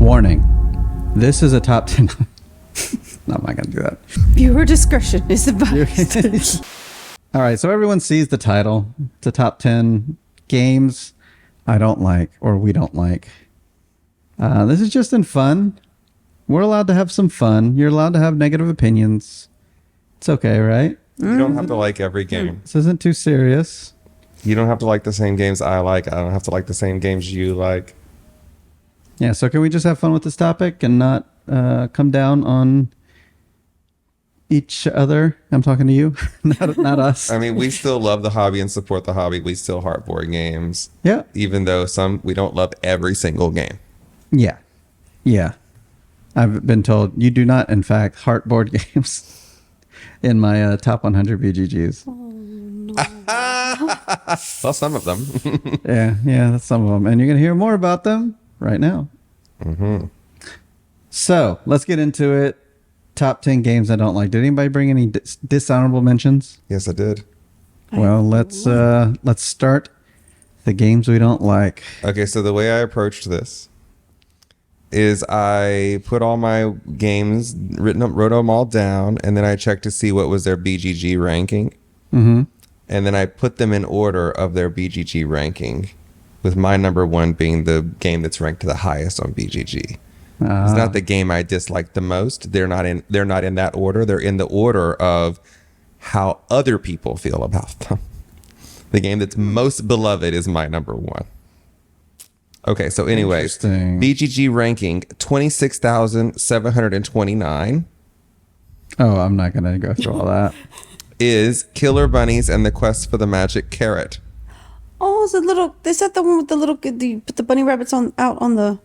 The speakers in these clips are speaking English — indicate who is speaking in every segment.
Speaker 1: Warning. This is a top 10. No, I'm not going to do that.
Speaker 2: Viewer discretion is advised.
Speaker 1: All right, so everyone sees the title. It's a top 10 games I don't like or we don't like. This is just in fun. We're allowed to have some fun. You're allowed to have negative opinions. It's okay, right?
Speaker 3: You don't have to like every game.
Speaker 1: This isn't too serious.
Speaker 3: You don't have to like the same games I like. I don't have to like the same games you like.
Speaker 1: Yeah, so can we just have fun with this topic and not come down on each other? I'm talking to you, not us.
Speaker 3: I mean, we still love the hobby and support the hobby. We still heart board games.
Speaker 1: Yeah.
Speaker 3: Even though we don't love every single game.
Speaker 1: Yeah. Yeah. I've been told you do not, in fact, heart board games in my top 100 BGGs.
Speaker 2: Oh, no.
Speaker 3: Well, some of them.
Speaker 1: Yeah, that's some of them. And you're going to hear more about them right now.
Speaker 3: Mm-hmm.
Speaker 1: So let's get into it. Top 10 games I don't like. Did anybody bring any dishonorable mentions?
Speaker 3: Yes, I did.
Speaker 1: Well, let's start the games we don't like.
Speaker 3: Okay, so the way I approached this is I put all my games, wrote them all down, and then I checked to see what was their BGG ranking.
Speaker 1: Mm-hmm.
Speaker 3: And then I put them in order of their BGG ranking, with my number one being the game that's ranked the highest on BGG. It's not the game I dislike the most. They're not in that order. They're in the order of how other people feel about them. The game that's most beloved is my number one. Okay, so anyways, BGG ranking 26,729.
Speaker 1: Oh, I'm not going to go through all that.
Speaker 3: Is Killer Bunnies and the Quest for the Magic Carrot.
Speaker 2: Oh, is that the one with the little, you put the bunny rabbits out on the...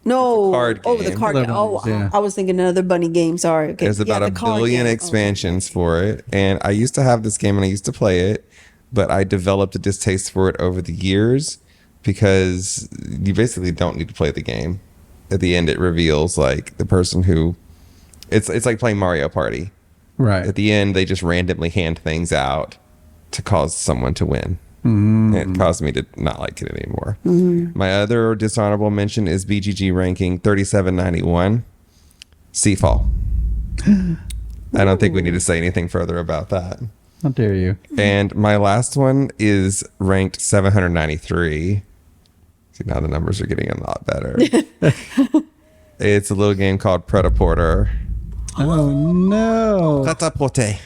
Speaker 2: No.
Speaker 3: Card
Speaker 2: Oh,
Speaker 3: game.
Speaker 2: the card game. Oh,
Speaker 1: Yeah.
Speaker 2: I was thinking another bunny game. Sorry. Okay.
Speaker 3: There's about
Speaker 2: the
Speaker 3: a
Speaker 2: card
Speaker 3: billion
Speaker 2: game.
Speaker 3: expansions for it. And I used to have this game and I used to play it, but I developed a distaste for it over the years because you basically don't need to play the game. At the end, it reveals like the person who... It's like playing Mario Party.
Speaker 1: Right.
Speaker 3: At the end, they just randomly hand things out to cause someone to win. Mm. And it caused me to not like it anymore. Mm. My other dishonorable mention is BGG ranking 3791, Seafall. I don't think we need to say anything further about that.
Speaker 1: How dare you?
Speaker 3: And my last one is ranked 793. See, now the numbers are getting a lot better. It's a little game called Prêt-à-Porter.
Speaker 1: Oh, no.
Speaker 3: Prêt-à-Porter.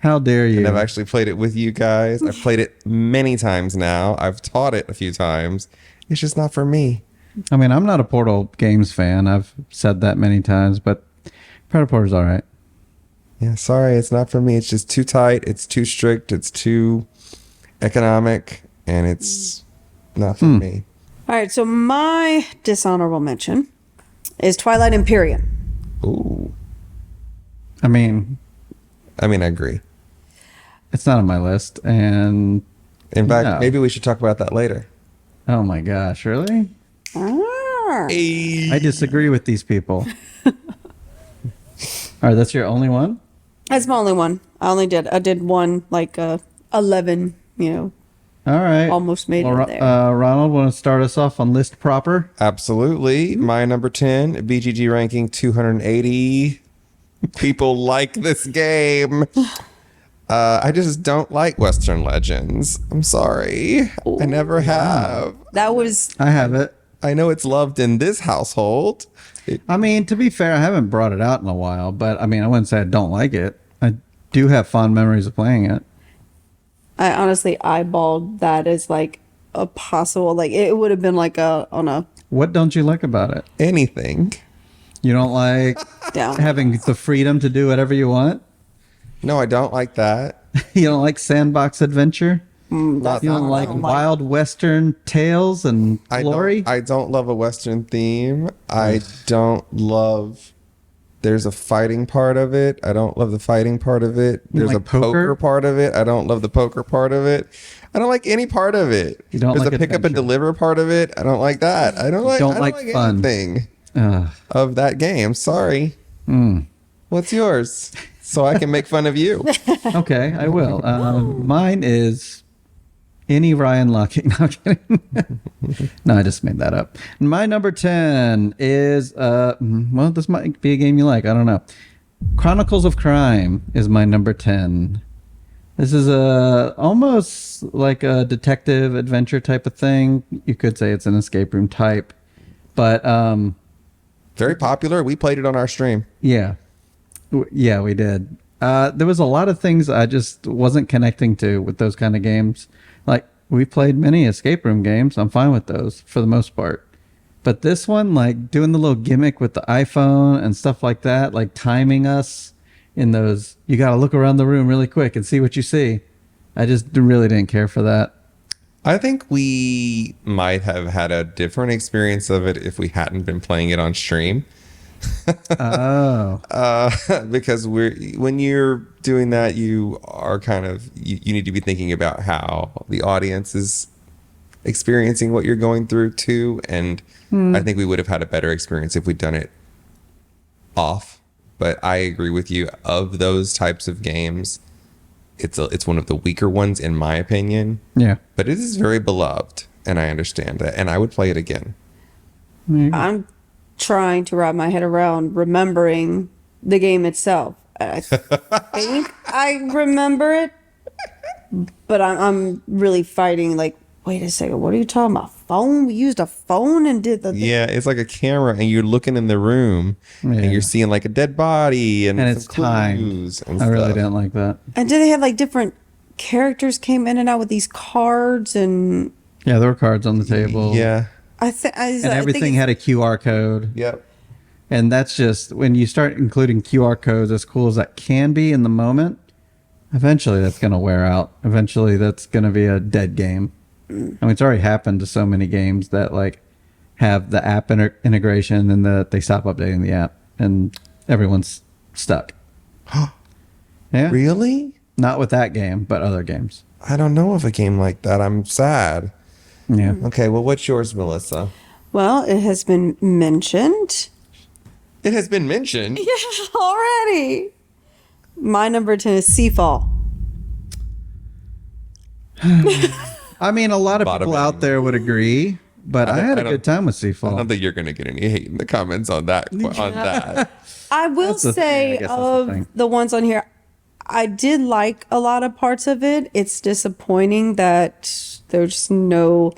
Speaker 1: How dare you?
Speaker 3: And I've actually played it with you guys. I've played it many times now. I've taught it a few times. It's just not for me.
Speaker 1: I mean, I'm not a Portal Games fan. I've said that many times, but Prêt-à-Porter's all right.
Speaker 3: Yeah, sorry, it's not for me. It's just too tight. It's too strict. It's too economic. And it's not for me.
Speaker 2: All right. So my dishonorable mention is Twilight Imperium.
Speaker 3: Ooh.
Speaker 1: I mean,
Speaker 3: I agree.
Speaker 1: it's not on my list. And
Speaker 3: In fact,
Speaker 1: No.
Speaker 3: maybe we should talk about that later.
Speaker 1: oh my gosh, really?
Speaker 2: Ah.
Speaker 1: I disagree with these people. All right, that's your only one?
Speaker 2: That's my only one. I did one, like 11,
Speaker 1: All right.
Speaker 2: almost made
Speaker 1: Well,
Speaker 2: it there.
Speaker 1: Ronald, want to start us off on list proper?
Speaker 3: Absolutely. My number 10, BGG ranking 280. People like this game. I just don't like Western Legends. I'm sorry. I never have.
Speaker 2: That was...
Speaker 1: I have it.
Speaker 3: I know it's loved in this household.
Speaker 1: I mean, to be fair, I haven't brought it out in a while, but I mean, I wouldn't say I don't like it. I do have fond memories of playing it.
Speaker 2: I honestly eyeballed that as like a possible... Like, it would have been like on a...
Speaker 1: What don't you like about it?
Speaker 3: Anything.
Speaker 1: You don't like
Speaker 2: down.
Speaker 1: having the freedom to do whatever you want?
Speaker 3: No, I don't like that.
Speaker 1: You don't like sandbox adventure?
Speaker 3: Not
Speaker 1: You don't like wild western tales and glory?
Speaker 3: I don't love a Western theme. I don't love... There's a fighting part of it. I don't love the fighting part of it. There's
Speaker 1: like
Speaker 3: a poker part of it. I don't love the poker part of it. I don't like any part of it.
Speaker 1: You don't
Speaker 3: There's
Speaker 1: like
Speaker 3: a pick up and
Speaker 1: adventure.
Speaker 3: deliver part of it. I don't like that. I don't like
Speaker 1: fun.
Speaker 3: anything
Speaker 1: Ugh.
Speaker 3: of that game. Sorry. What's yours? So I can make fun of you.
Speaker 1: Okay, I will. Mine is any Ryan Lochte. No, I'm kidding. No, I just made that up. My number 10 is, well, this might be a game you like. I don't know. Chronicles of Crime is my number 10. This is almost like a detective adventure type of thing. You could say it's an escape room type. But
Speaker 3: Very popular. We played it on our stream.
Speaker 1: yeah. Yeah, we did. There was a lot of things I just wasn't connecting to with those kind of games. Like, we played many escape room games. I'm fine with those for the most part. But this one, like doing the little gimmick with the iPhone and stuff like that, like timing us in those, you got to look around the room really quick and see what you see. I just really didn't care for that.
Speaker 3: I think we might have had a different experience of it if we hadn't been playing it on stream.
Speaker 1: Oh.
Speaker 3: Because when you're doing that, you are kind of, you need to be thinking about how the audience is experiencing what you're going through too. And I think we would have had a better experience if we'd done it off. But I agree with you. Of those types of games, it's one of the weaker ones in my opinion.
Speaker 1: Yeah.
Speaker 3: But it is very beloved, and I understand that, and I would play it again.
Speaker 2: I'm trying to wrap my head around remembering the game itself. I think I remember it, but I'm really fighting. Like, wait a second, what are you talking about? Phone? We used a phone and did the thing?
Speaker 3: Yeah, it's like a camera, and you're looking in the room, and you're seeing like a dead body and
Speaker 1: it's
Speaker 3: some clues
Speaker 1: timed.
Speaker 3: and
Speaker 1: I really
Speaker 3: stuff.
Speaker 1: didn't like that.
Speaker 2: And did they have like different characters came in and out with these cards and
Speaker 1: Yeah, there were cards on the table.
Speaker 3: Yeah.
Speaker 1: And everything had a QR code.
Speaker 3: Yep.
Speaker 1: And that's just, when you start including QR codes, as cool as that can be in the moment, eventually that's going to wear out. Eventually that's going to be a dead game. I mean, it's already happened to so many games that like have the app integration and they stop updating the app and everyone's stuck. Yeah.
Speaker 3: Really?
Speaker 1: Not with that game, but other games.
Speaker 3: I don't know of a game like that. I'm sad.
Speaker 1: Yeah.
Speaker 3: Okay, well, what's yours, Melissa?
Speaker 2: well, it has been mentioned
Speaker 3: It has been mentioned.
Speaker 2: already. My number 10 is Seafall.
Speaker 1: I mean, a lot of
Speaker 3: Bada
Speaker 1: people
Speaker 3: bing.
Speaker 1: out there would agree, but I had a
Speaker 3: don't-
Speaker 1: good time with
Speaker 3: I
Speaker 1: Seafall.
Speaker 3: don't think you're going to get any hate in the comments on that.
Speaker 2: I will
Speaker 1: That's the thing,
Speaker 2: say
Speaker 1: I guess that's the
Speaker 2: of
Speaker 1: thing.
Speaker 2: the ones on here, I did like a lot of parts of it. It's disappointing that there's no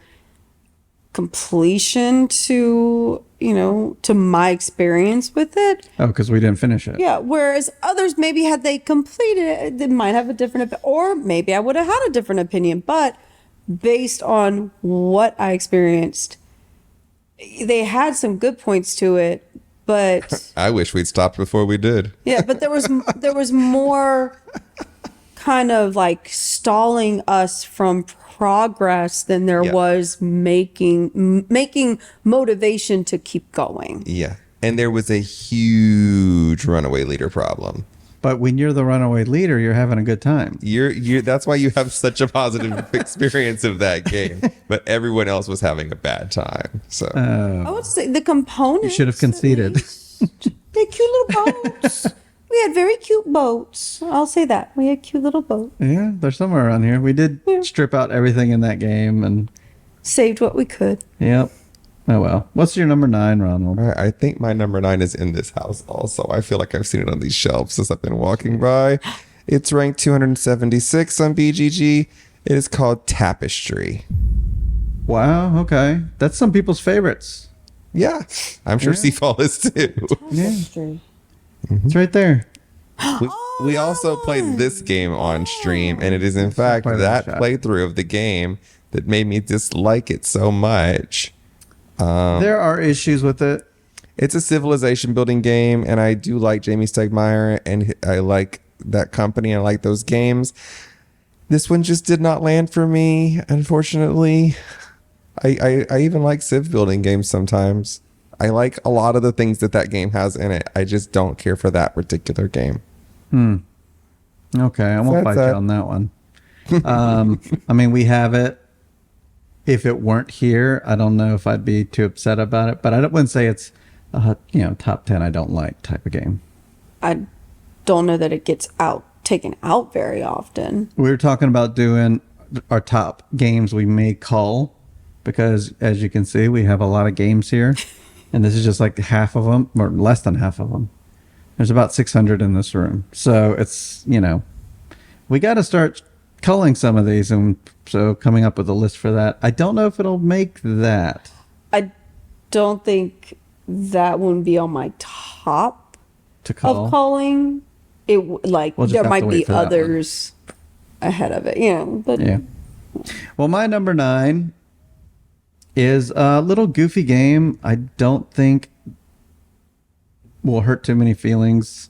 Speaker 2: completion to, to my experience with it.
Speaker 1: Oh, because we didn't finish it.
Speaker 2: Yeah, whereas others maybe had they completed it, they might have a different or maybe I would have had a different opinion, but based on what I experienced, they had some good points to it, but
Speaker 3: I wish we'd stopped before we did.
Speaker 2: yeah, but there was more kind of like stalling us from progress than there
Speaker 3: Yeah.
Speaker 2: was making motivation to keep going.
Speaker 3: Yeah. And there was a huge runaway leader problem.
Speaker 1: But when you're the runaway leader, you're having a good time.
Speaker 3: You're that's why you have such a positive experience of that game. But everyone else was having a bad time. So
Speaker 2: I would say the components.
Speaker 1: You should have conceded.
Speaker 2: They're cute little boats. We had very cute boats. I'll say that. We had cute little boats.
Speaker 1: Yeah, they're somewhere around here. We did strip out everything in that game, and
Speaker 2: Saved what we could.
Speaker 1: yep. Oh well. What's your number 9, Ronald?
Speaker 3: all right, I think my number 9 is in this house also. I feel like I've seen it on these shelves as I've been walking by. It's ranked 276 on BGG. It is called Tapestry.
Speaker 1: Wow. Okay, that's some people's favorites.
Speaker 3: Yeah, I'm sure Seafall is too.
Speaker 2: Tapestry.
Speaker 1: It's right there.
Speaker 3: We also played this game on stream, and it is in fact
Speaker 1: Play
Speaker 3: that
Speaker 1: that shot.
Speaker 3: playthrough of the game that made me dislike it so much.
Speaker 1: There are issues with it.
Speaker 3: It's a civilization building game, and I do like Jamie Stegmaier, and I like that company, and I like those games. This one just did not land for me, unfortunately. I even like civ building games sometimes. I like a lot of the things that game has in it. I just don't care for that particular game.
Speaker 1: Okay, I won't
Speaker 3: That's
Speaker 1: fight you
Speaker 3: it.
Speaker 1: on that one. I mean, we have it. If it weren't here, I don't know if I'd be too upset about it. But I wouldn't say it's a top 10 I don't like type of game.
Speaker 2: I don't know that it gets taken out very often.
Speaker 1: We were talking about doing our top games we may cull, because as you can see, we have a lot of games here, and this is just like half of them, or less than half of them. There's about 600 in this room, so it's, we got to start culling some of these, and so coming up with a list for that. I don't know if it'll make that.
Speaker 2: I don't think that wouldn't be on my top
Speaker 1: To cull.
Speaker 2: of calling. It
Speaker 1: We'll just
Speaker 2: there
Speaker 1: have
Speaker 2: might
Speaker 1: to
Speaker 2: be
Speaker 1: wait for that one.
Speaker 2: others ahead of it, but
Speaker 1: Yeah. Well, my number 9 is a little goofy game. I don't think will hurt too many feelings.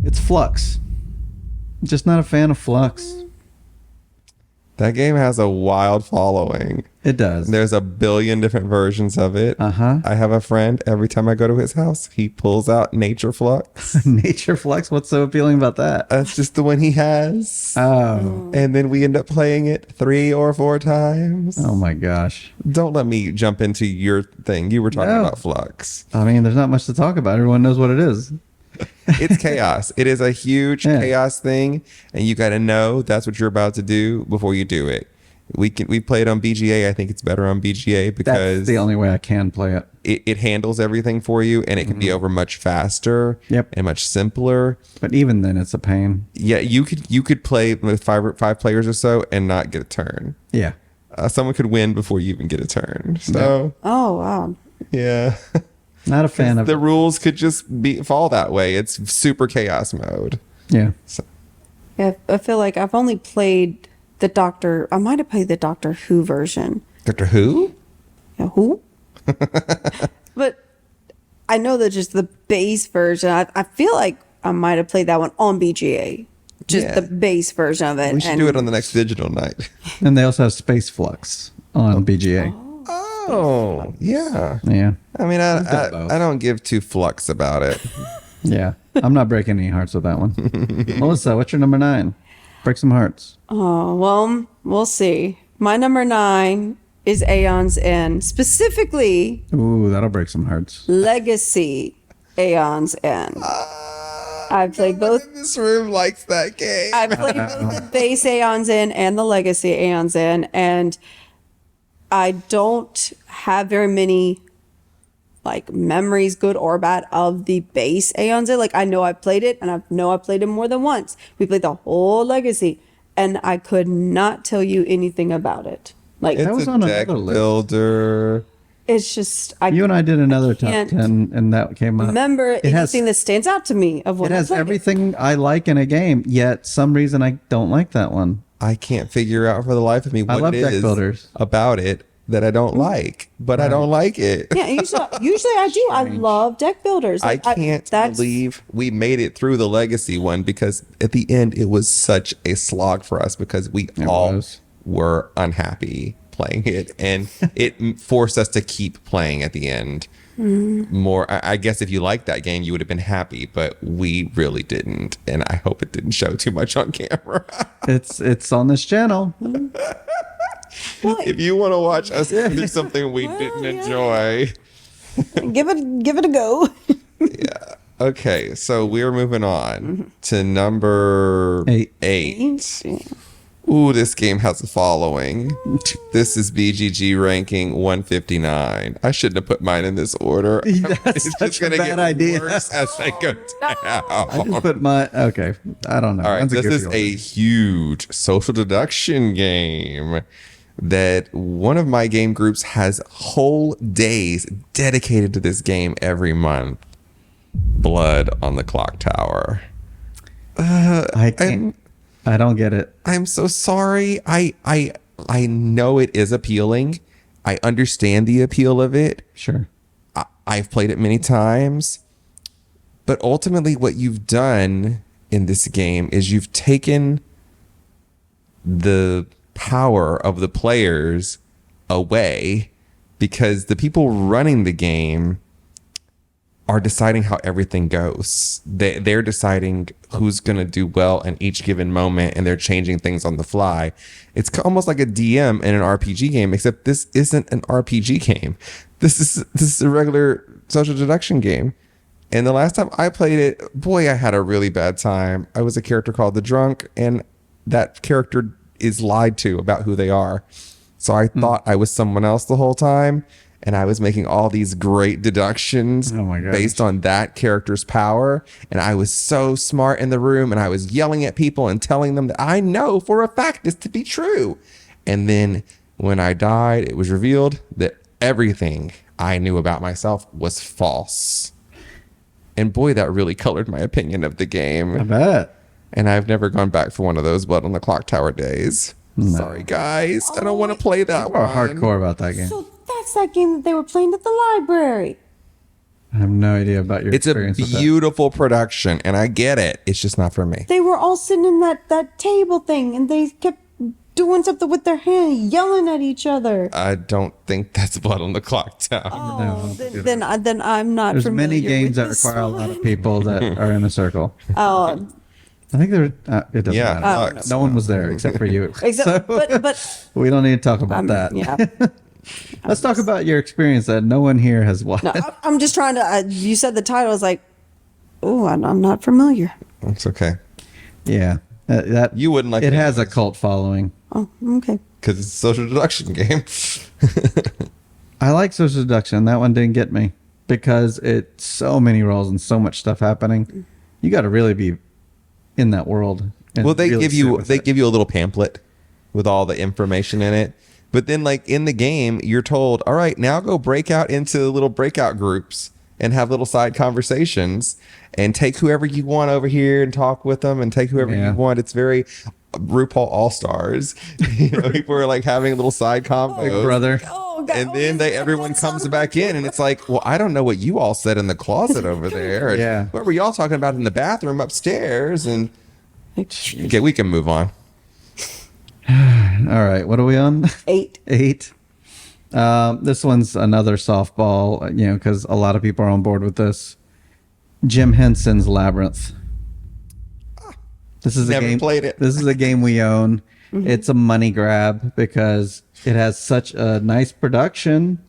Speaker 1: It's Flux. Just not a fan of Flux.
Speaker 3: That game has a wild following.
Speaker 1: It does.
Speaker 3: There's a billion different versions of it.
Speaker 1: Uh-huh.
Speaker 3: I have a friend, every time I go to his house, he pulls out Nature Flux.
Speaker 1: Nature Flux? What's so appealing about that?
Speaker 3: That's just the one he has.
Speaker 1: Oh.
Speaker 3: And then we end up playing it 3 or 4 times.
Speaker 1: Oh my gosh.
Speaker 3: Don't let me jump into your thing. You were talking
Speaker 1: No.
Speaker 3: about Flux.
Speaker 1: I mean, there's not much to talk about. Everyone knows what it is.
Speaker 3: It's chaos. It is a huge chaos thing, and you got to know that's what you're about to do before you do it. We played on BGA. I think it's better on BGA
Speaker 1: That's
Speaker 3: because
Speaker 1: the only way I can play it.
Speaker 3: it handles everything for you, and it can be over much faster
Speaker 1: Yep.
Speaker 3: and much simpler.
Speaker 1: But even then, it's a pain.
Speaker 3: Yeah, you could play with five players or so and not get a turn.
Speaker 1: Yeah.
Speaker 3: Someone could win before you even get a turn. So
Speaker 2: oh wow.
Speaker 3: yeah.
Speaker 1: Not a fan of
Speaker 3: The
Speaker 1: it.
Speaker 3: rules could just fall that way. It's super chaos mode.
Speaker 1: Yeah.
Speaker 2: Yeah, I feel like I've only played the Doctor. I might have played the Doctor Who version.
Speaker 3: Doctor Who?
Speaker 2: Yeah, who? But I know that just the base version. I feel like I might have played that one on BGA. Just
Speaker 3: Yeah.
Speaker 2: the base version of it.
Speaker 3: We should do it on the next digital night.
Speaker 1: And they also have Space Flux on BGA.
Speaker 3: Oh, yeah.
Speaker 1: Yeah.
Speaker 3: I mean,
Speaker 1: got both.
Speaker 3: I don't give two flux about it.
Speaker 1: Yeah. I'm not breaking any hearts with that one. Melissa, what's your number 9? Break some hearts.
Speaker 2: Oh, well, we'll see. My number 9 is Aeon's End. Specifically,
Speaker 1: Ooh, that'll break some hearts.
Speaker 2: Legacy Aeon's End. I've played both.
Speaker 3: In this room likes that game.
Speaker 2: I've played both the base Aeon's End and the Legacy Aeon's End, and I don't have very many memories, good or bad, of the base Aeon's End. I know I've played it, and I know I've played it more than once. We played the whole Legacy, and I could not tell you anything about it.
Speaker 3: It's
Speaker 1: was
Speaker 3: a
Speaker 1: on
Speaker 3: deck
Speaker 1: another list.
Speaker 3: builder.
Speaker 2: It's just
Speaker 1: You and I did another top
Speaker 2: can't
Speaker 1: 10, and that came up.
Speaker 2: remember
Speaker 1: It has-
Speaker 2: anything that stands out to me of what
Speaker 1: It has
Speaker 2: I played.
Speaker 1: everything I like in a game, yet some reason I don't like that one.
Speaker 3: I can't figure out for the life of me what
Speaker 1: love
Speaker 3: it
Speaker 1: deck
Speaker 3: is
Speaker 1: builders.
Speaker 3: about it that I don't like, but I don't like it.
Speaker 2: Yeah, usually I do. I love deck builders.
Speaker 3: I can't believe we made it through the Legacy one, because at the end it was such a slog for us because we all
Speaker 1: was.
Speaker 3: were unhappy playing it, and it forced us to keep playing at the end. More, I guess if you liked that game, you would have been happy, but we really didn't, and I hope it didn't show too much on camera.
Speaker 1: It's on this channel.
Speaker 3: If you want to watch us do something we didn't enjoy.
Speaker 2: Give it a go.
Speaker 3: Okay, so we're moving on to number 8. Ooh, this game has a following. This is BGG ranking 159. I shouldn't have put mine in this order.
Speaker 1: That's such a bad idea.
Speaker 3: Worse as I go down.
Speaker 1: I just put my okay. I don't know.
Speaker 3: All right,
Speaker 1: That's
Speaker 3: this
Speaker 1: goofy
Speaker 3: is
Speaker 1: order.
Speaker 3: a huge social deduction game that one of my game groups has whole days dedicated to this game every month. Blood on the Clock Tower.
Speaker 1: I can't. I don't get it.
Speaker 3: I'm so sorry. I know it is appealing. I understand the appeal of it.
Speaker 1: Sure.
Speaker 3: I've played it many times. But ultimately what you've done in this game is you've taken the power of the players away, because the people running the game are deciding how everything goes. They're deciding who's going to do well in each given moment, and they're changing things on the fly. It's almost like a DM in an RPG game, except this isn't an RPG game. This is a regular social deduction game. And the last time I played it, boy, I had a really bad time. I was a character called the Drunk, and that character is lied to about who they are. So I thought I was someone else the whole time, and I was making all these great deductions based on that character's power. And I was so smart in the room, and I was yelling at people and telling them that I know for a fact this to be true. And then when I died, it was revealed that everything I knew about myself was false. And boy, that really colored my opinion of the game.
Speaker 1: I bet.
Speaker 3: And I've never gone back for one of those Blood on the Clock Tower days. No. Sorry, guys. I don't want to play that one.
Speaker 1: We're hardcore about that game.
Speaker 2: So that's that game that they were playing at the library.
Speaker 1: I have no idea about your experience with that.
Speaker 3: It's a beautiful production, and I get it. It's just not for me.
Speaker 2: They were all sitting in that table thing, and they kept doing something with their hand, yelling at each other.
Speaker 3: I don't think that's Blood on the Clock Tower.
Speaker 2: Oh, then I'm not.
Speaker 1: There's many games that require a lot of people that are in a circle.
Speaker 2: Oh,
Speaker 1: I think there. It doesn't matter.
Speaker 3: Oh,
Speaker 1: No one was there except for you.
Speaker 2: except, but
Speaker 1: We don't need to talk about that.
Speaker 2: Yeah.
Speaker 1: Let's talk about your experience that no one here has watched.
Speaker 2: No, I'm just trying to. You said the title. I was like, oh, I'm not familiar.
Speaker 3: It's okay.
Speaker 1: Yeah, that
Speaker 3: You wouldn't like
Speaker 1: it.
Speaker 3: it
Speaker 1: Has a cult following.
Speaker 2: Oh, okay.
Speaker 3: because it's a social deduction game.
Speaker 1: I like social deduction. That one didn't get me because it's so many roles and so much stuff happening. You got to really be in that world. And
Speaker 3: Well, they
Speaker 1: really
Speaker 3: give
Speaker 1: sit
Speaker 3: you
Speaker 1: with
Speaker 3: they
Speaker 1: it.
Speaker 3: give you a little pamphlet with all the information in it. But then, like in the game, you're told, all right, now go break out into little breakout groups and have little side conversations and take whoever you want over here and talk with them and take whoever
Speaker 1: Yeah.
Speaker 3: you want. It's very RuPaul All-Stars. You know, people are like having little side combos.
Speaker 1: Big brother.
Speaker 2: Oh, God.
Speaker 3: And then everyone comes back in and it's like, well, I don't know what you all said in the closet over there. And
Speaker 1: Yeah.
Speaker 3: what were y'all talking about in the bathroom upstairs? And okay, we can move on.
Speaker 1: All right, what are we on?
Speaker 2: 8.
Speaker 1: 8. This one's another softball, because a lot of people are on board with this. Jim Henson's Labyrinth. This is
Speaker 3: Never
Speaker 1: a game.
Speaker 3: played it.
Speaker 1: This is a game we own. It's a money grab because it has such a nice production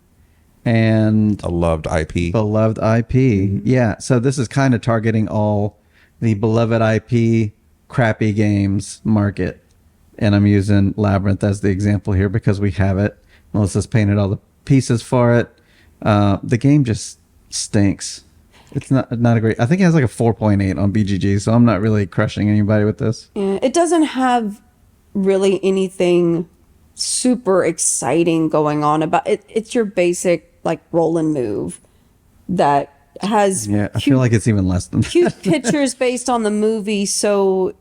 Speaker 1: and
Speaker 3: A loved IP.
Speaker 1: beloved IP. Yeah, so this is kind of targeting all the beloved IP crappy games market. And I'm using Labyrinth as the example here because we have it. Melissa's painted all the pieces for it. The game just stinks. It's not a great. I think it has like a 4.8 on BGG, so I'm not really crushing anybody with this.
Speaker 2: Yeah, it doesn't have really anything super exciting going on about it. It's your basic like roll and move that has
Speaker 1: Yeah, I feel like it's even less than that.
Speaker 2: cute pictures based on the movie. So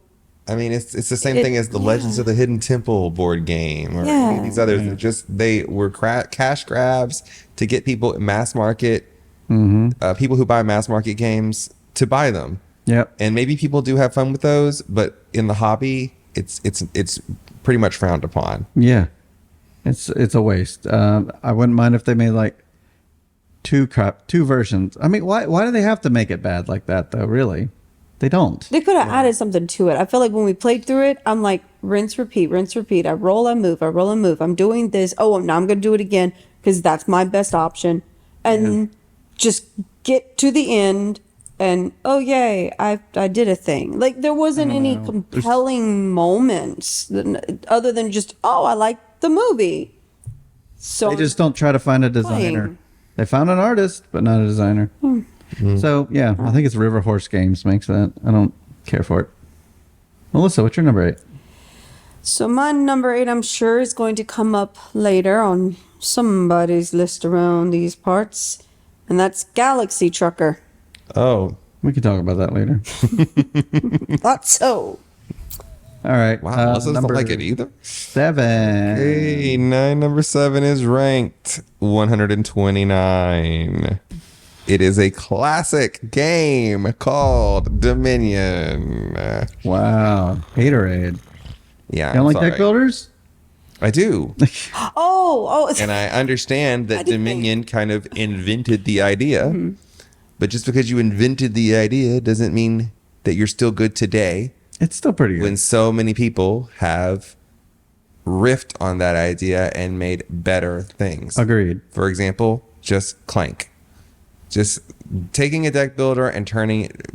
Speaker 3: I mean, it's the same thing as the Legends of the Hidden Temple board game or any of these others. They're just they were cash grabs to get people at mass market, people who buy mass market games to buy them.
Speaker 1: Yep.
Speaker 3: And maybe people do have fun with those, but in the hobby, it's pretty much frowned upon.
Speaker 1: Yeah, it's a waste. I wouldn't mind if they made like two versions. I mean, why do they have to make it bad like that though? Really, they don't.
Speaker 2: they could have added something to it. I feel like when we played through it, I'm like rinse, repeat, rinse, repeat. I roll, I move, I roll, I move. I'm doing this. Oh, now I'm going to do it again because that's my best option. And just get to the end and, oh, yay, I did a thing. Like there wasn't any compelling moments other than just, oh, I like the movie. So
Speaker 1: They just don't try to find a designer.
Speaker 2: Playing.
Speaker 1: They found an artist, but not a designer. So yeah, I think it's River Horse Games makes that. I don't care for it. Melissa, what's your number 8?
Speaker 2: So my number 8, I'm sure, is going to come up later on somebody's list around these parts, and that's Galaxy Trucker.
Speaker 3: Oh,
Speaker 1: We can talk about that later.
Speaker 2: Thought so.
Speaker 1: All right.
Speaker 3: wow. Melissa doesn't like it either.
Speaker 1: 7.
Speaker 3: Hey, number 7 is ranked 129. It is a classic game called Dominion.
Speaker 1: Wow. Haterade.
Speaker 3: Yeah,
Speaker 1: You don't
Speaker 3: I'm
Speaker 1: like deck
Speaker 3: sorry.
Speaker 1: builders?
Speaker 3: I do.
Speaker 2: Oh,
Speaker 3: And I understand that
Speaker 2: didn't
Speaker 3: Dominion kind of invented the idea. But just because you invented the idea doesn't mean that you're still good today
Speaker 1: It's still pretty good.
Speaker 3: when so many people have riffed on that idea and made better things.
Speaker 1: Agreed.
Speaker 3: For example, just Clank. Just taking a deck builder and turning it,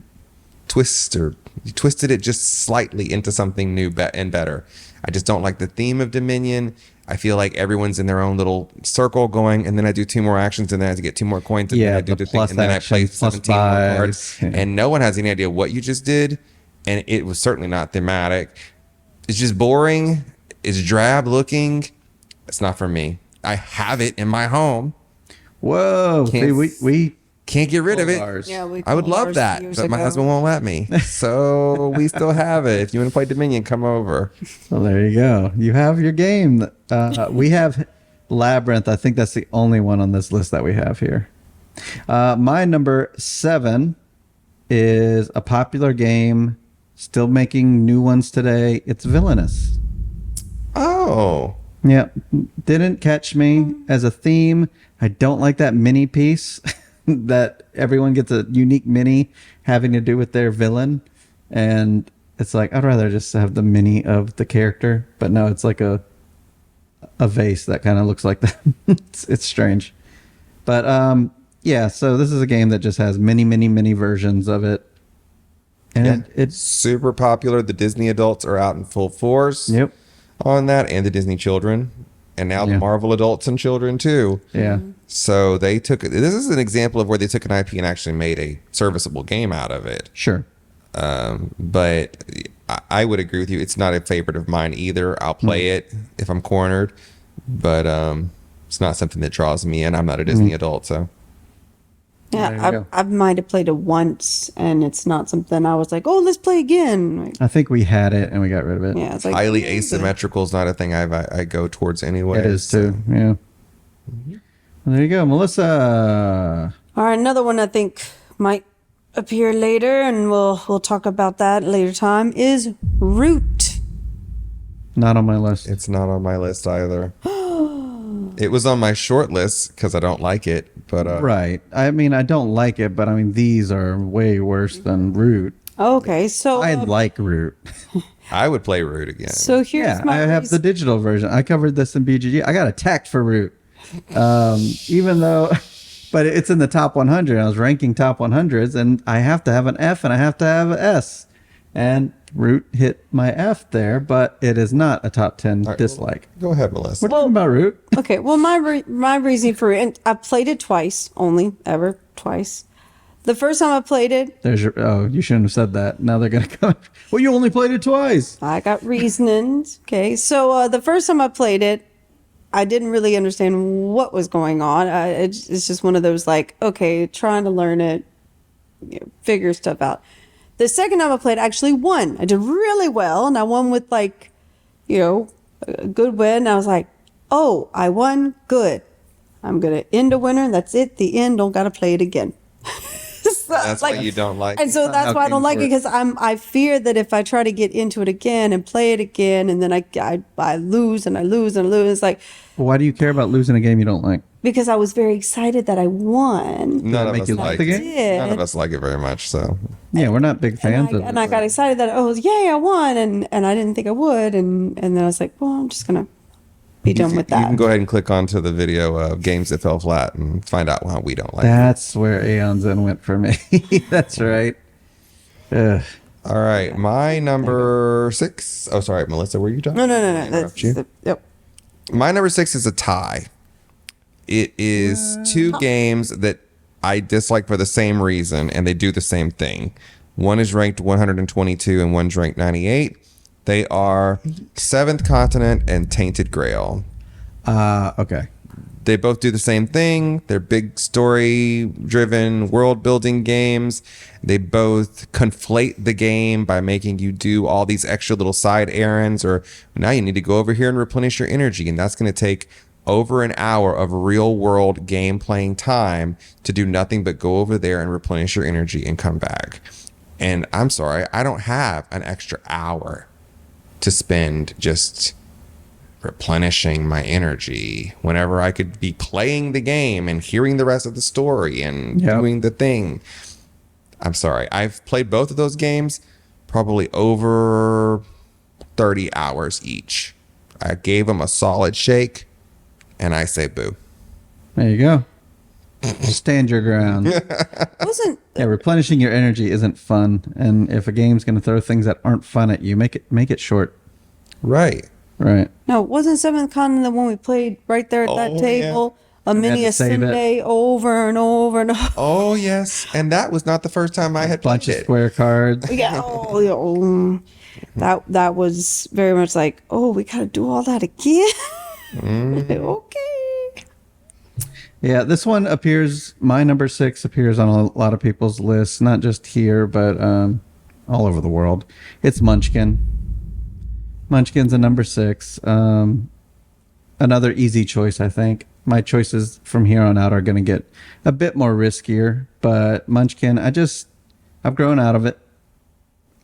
Speaker 3: twist or twisted it just slightly into something new and better. I just don't like the theme of Dominion. I feel like everyone's in their own little circle going, and then I do 2 more actions, and then I have to get 2 more coins, and then I do the thing, and then I play 17 more cards, and no one has any idea what you just did, and it was certainly not thematic. It's just boring. It's drab looking. It's not for me. I have it in my home.
Speaker 1: Whoa. See, we
Speaker 3: can't get rid of it.
Speaker 1: ours.
Speaker 2: Yeah,
Speaker 3: I would love that, but my husband won't let me. So we still have it. If you want to play Dominion, come over.
Speaker 1: Well, there you go. You have your game. We have Labyrinth. I think that's the only one on this list that we have here. My number 7 is a popular game, still making new ones today. It's Villainous.
Speaker 3: Oh.
Speaker 1: Yeah. Didn't catch me as a theme. I don't like that mini piece that everyone gets a unique mini having to do with their villain. And it's like, I'd rather just have the mini of the character. But no, it's like a vase that kind of looks like that. It's strange. But yeah, so this is a game that just has many versions of it. And it's
Speaker 3: super popular. The Disney adults are out in full force on that, and the Disney children. And now the Marvel adults and children too.
Speaker 1: Yeah.
Speaker 3: So they took, this is an example of where they took an IP and actually made a serviceable game out of it.
Speaker 1: Sure.
Speaker 3: But I would agree with you. It's not a favorite of mine either. I'll play it if I'm cornered, but it's not something that draws me in. I'm not a Disney adult, so.
Speaker 2: Yeah, I might have played it once, and it's not something I was like, oh, let's play again. Like,
Speaker 1: I think we had it and we got rid of it.
Speaker 2: yeah, it's like
Speaker 3: Highly asymmetrical is not a thing I go towards anyway.
Speaker 1: It is too. Yeah. Well, there you go, Melissa.
Speaker 2: All right, another one I think might appear later, and we'll talk about that later time, is Root.
Speaker 1: Not on my list.
Speaker 3: It's not on my list either. It was on my short list because I don't like it, but
Speaker 1: Right. I mean, I don't like it, but I mean, these are way worse than Root.
Speaker 2: Okay, so
Speaker 1: I like Root.
Speaker 3: I would play Root again.
Speaker 2: so here's
Speaker 1: Yeah,
Speaker 2: my
Speaker 1: I have the digital version. I covered this in BGG. I got attacked for Root. Even though, but it's in the top 100. I was ranking top 100s, and I have to have an F and I have to have an S. And Root hit my F there, but it is not a top 10 dislike.
Speaker 3: Go ahead, Melissa.
Speaker 1: We're talking about Root.
Speaker 2: Okay, well, my reasoning for it, and I played it twice, twice. The first time I played it,
Speaker 1: There's your. Oh, you shouldn't have said that. Now they're gonna come. Well, you only played it twice.
Speaker 2: I got reasonings. Okay, so the first time I played it, I didn't really understand what was going on. It's just one of those like, okay, trying to learn it, figure stuff out. The second time I played, I actually won. I did really well, and I won with like, a good win. I was like, oh, I won, good. I'm gonna end a winner. That's it. The end. Don't gotta play it again. So,
Speaker 3: That's why you don't like
Speaker 2: and so that's why I don't like it, because I fear that if I try to get into it again and play it again, and then I lose and I lose and I lose, it's like,
Speaker 1: Well, why do you care about losing a game you don't like?
Speaker 2: because I was very excited that I won.
Speaker 3: None of
Speaker 1: make
Speaker 3: us
Speaker 1: you
Speaker 3: like
Speaker 1: like the game?
Speaker 2: Did.
Speaker 3: None of us like it very much. So
Speaker 1: Yeah, we're not big fans of it.
Speaker 2: And I got excited that, oh, yay, I won, and I didn't think I would, and then I was like, well, I'm just gonna be done with
Speaker 3: you
Speaker 2: that.
Speaker 3: can go ahead and click onto the video of games that fell flat and find out why we don't like it.
Speaker 1: That's where Aeon's In went for me. That's right. Ugh.
Speaker 3: All right, my number 6. Oh, sorry, Melissa, were you talking?
Speaker 2: No.
Speaker 3: Interrupt you.
Speaker 2: Yep.
Speaker 3: My number 6 is a tie. It is 2 games that I dislike for the same reason, and they do the same thing. One is ranked 122 and one's ranked 98. They are Seventh Continent and Tainted Grail.
Speaker 1: Okay.
Speaker 3: They both do the same thing. They're big story-driven, world-building games. They both conflate the game by making you do all these extra little side errands, or now you need to go over here and replenish your energy, and that's going to take over an hour of real-world game-playing time to do nothing but go over there and replenish your energy and come back. And I'm sorry, I don't have an extra hour to spend just replenishing my energy whenever I could be playing the game and hearing the rest of the story and doing the thing. I'm sorry. I've played both of those games probably over 30 hours each. I gave them a solid shake, and I say boo.
Speaker 1: There you go. Stand your ground.
Speaker 2: Wasn't
Speaker 1: Yeah, replenishing your energy isn't fun, and if a game's going to throw things that aren't fun at you, make it short.
Speaker 3: Right.
Speaker 1: Right.
Speaker 2: no, wasn't Seventh Continent the one we played right there at that
Speaker 3: Oh,
Speaker 2: table? A
Speaker 1: had
Speaker 2: mini
Speaker 1: to save it.
Speaker 2: Sunday over and over and over.
Speaker 3: Oh, yes. And that was not the first time I had
Speaker 1: Bunch
Speaker 3: played
Speaker 1: of
Speaker 3: it.
Speaker 1: square cards.
Speaker 2: Yeah, that was very much like, oh, we gotta do all that again. Okay.
Speaker 1: Yeah, this one appears. My number 6 appears on a lot of people's lists, not just here, but all over the world. It's Munchkin. Munchkin's a number 6. Another easy choice, I think. My choices from here on out are going to get a bit more riskier, but Munchkin, I've grown out of it.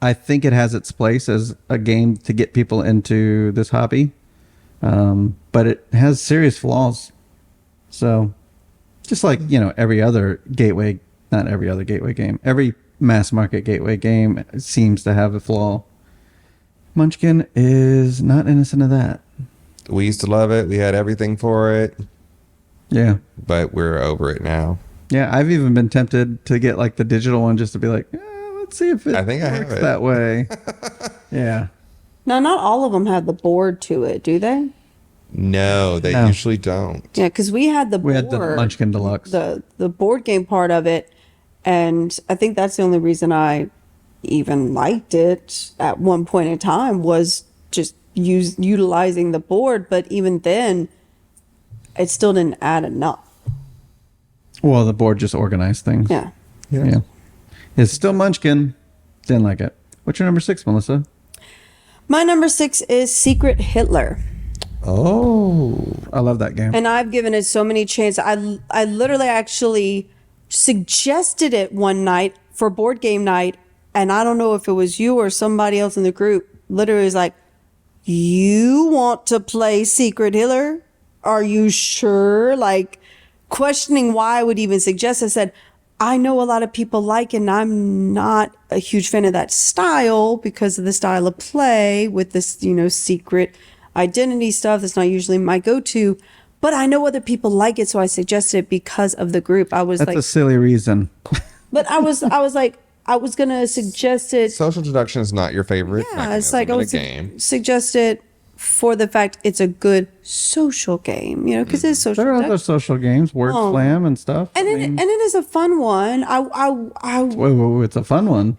Speaker 1: I think it has its place as a game to get people into this hobby, but it has serious flaws. So, just like, every other gateway, not every other gateway game, every mass market gateway game seems to have a flaw. Munchkin is not innocent of that.
Speaker 3: We used to love it. We had everything for it,
Speaker 1: Yeah.
Speaker 3: but we're over it now.
Speaker 1: Yeah, I've even been tempted to get like the digital one just to be like, let's see if it
Speaker 3: I think I have
Speaker 1: works
Speaker 3: it.
Speaker 1: that way. Yeah.
Speaker 2: Now, not all of them have the board to it, do they?
Speaker 3: No, they
Speaker 1: No.
Speaker 3: usually don't.
Speaker 2: Yeah, because we had the
Speaker 1: We
Speaker 2: board,
Speaker 1: had the Munchkin Deluxe.
Speaker 2: the board game part of it, and I think that's the only reason I even liked it at one point in time was just utilizing the board. But even then, it still didn't add enough.
Speaker 1: Well, the board just organized things.
Speaker 2: Yeah.
Speaker 1: Yeah. It's still Munchkin. Didn't like it. What's your number 6, Melissa?
Speaker 2: My number 6 is Secret Hitler.
Speaker 3: Oh.
Speaker 1: I love that game.
Speaker 2: And I've given it so many chances. I literally actually suggested it one night for board game night, and I don't know if it was you or somebody else in the group. Literally was like, "You want to play Secret Hitler? Are you sure?" Like questioning why I would even suggest. I said, I know a lot of people like it, and I'm not a huge fan of that style because of the style of play with this, secret identity stuff. That's not usually my go-to, but I know other people like it, so I suggested it because of the group. I was
Speaker 1: That's
Speaker 2: like,
Speaker 1: a silly reason.
Speaker 2: but I was like, I was gonna suggest it.
Speaker 3: Social deduction is not your favorite.
Speaker 2: Yeah, it's like I
Speaker 3: a
Speaker 2: would
Speaker 3: game.
Speaker 2: suggest it for the fact it's a good social game, because it's social.
Speaker 1: There are
Speaker 2: deduction.
Speaker 1: other social games, Word
Speaker 2: Oh.
Speaker 1: Slam and stuff.
Speaker 2: And it is a fun one.
Speaker 1: Whoa, it's a fun one.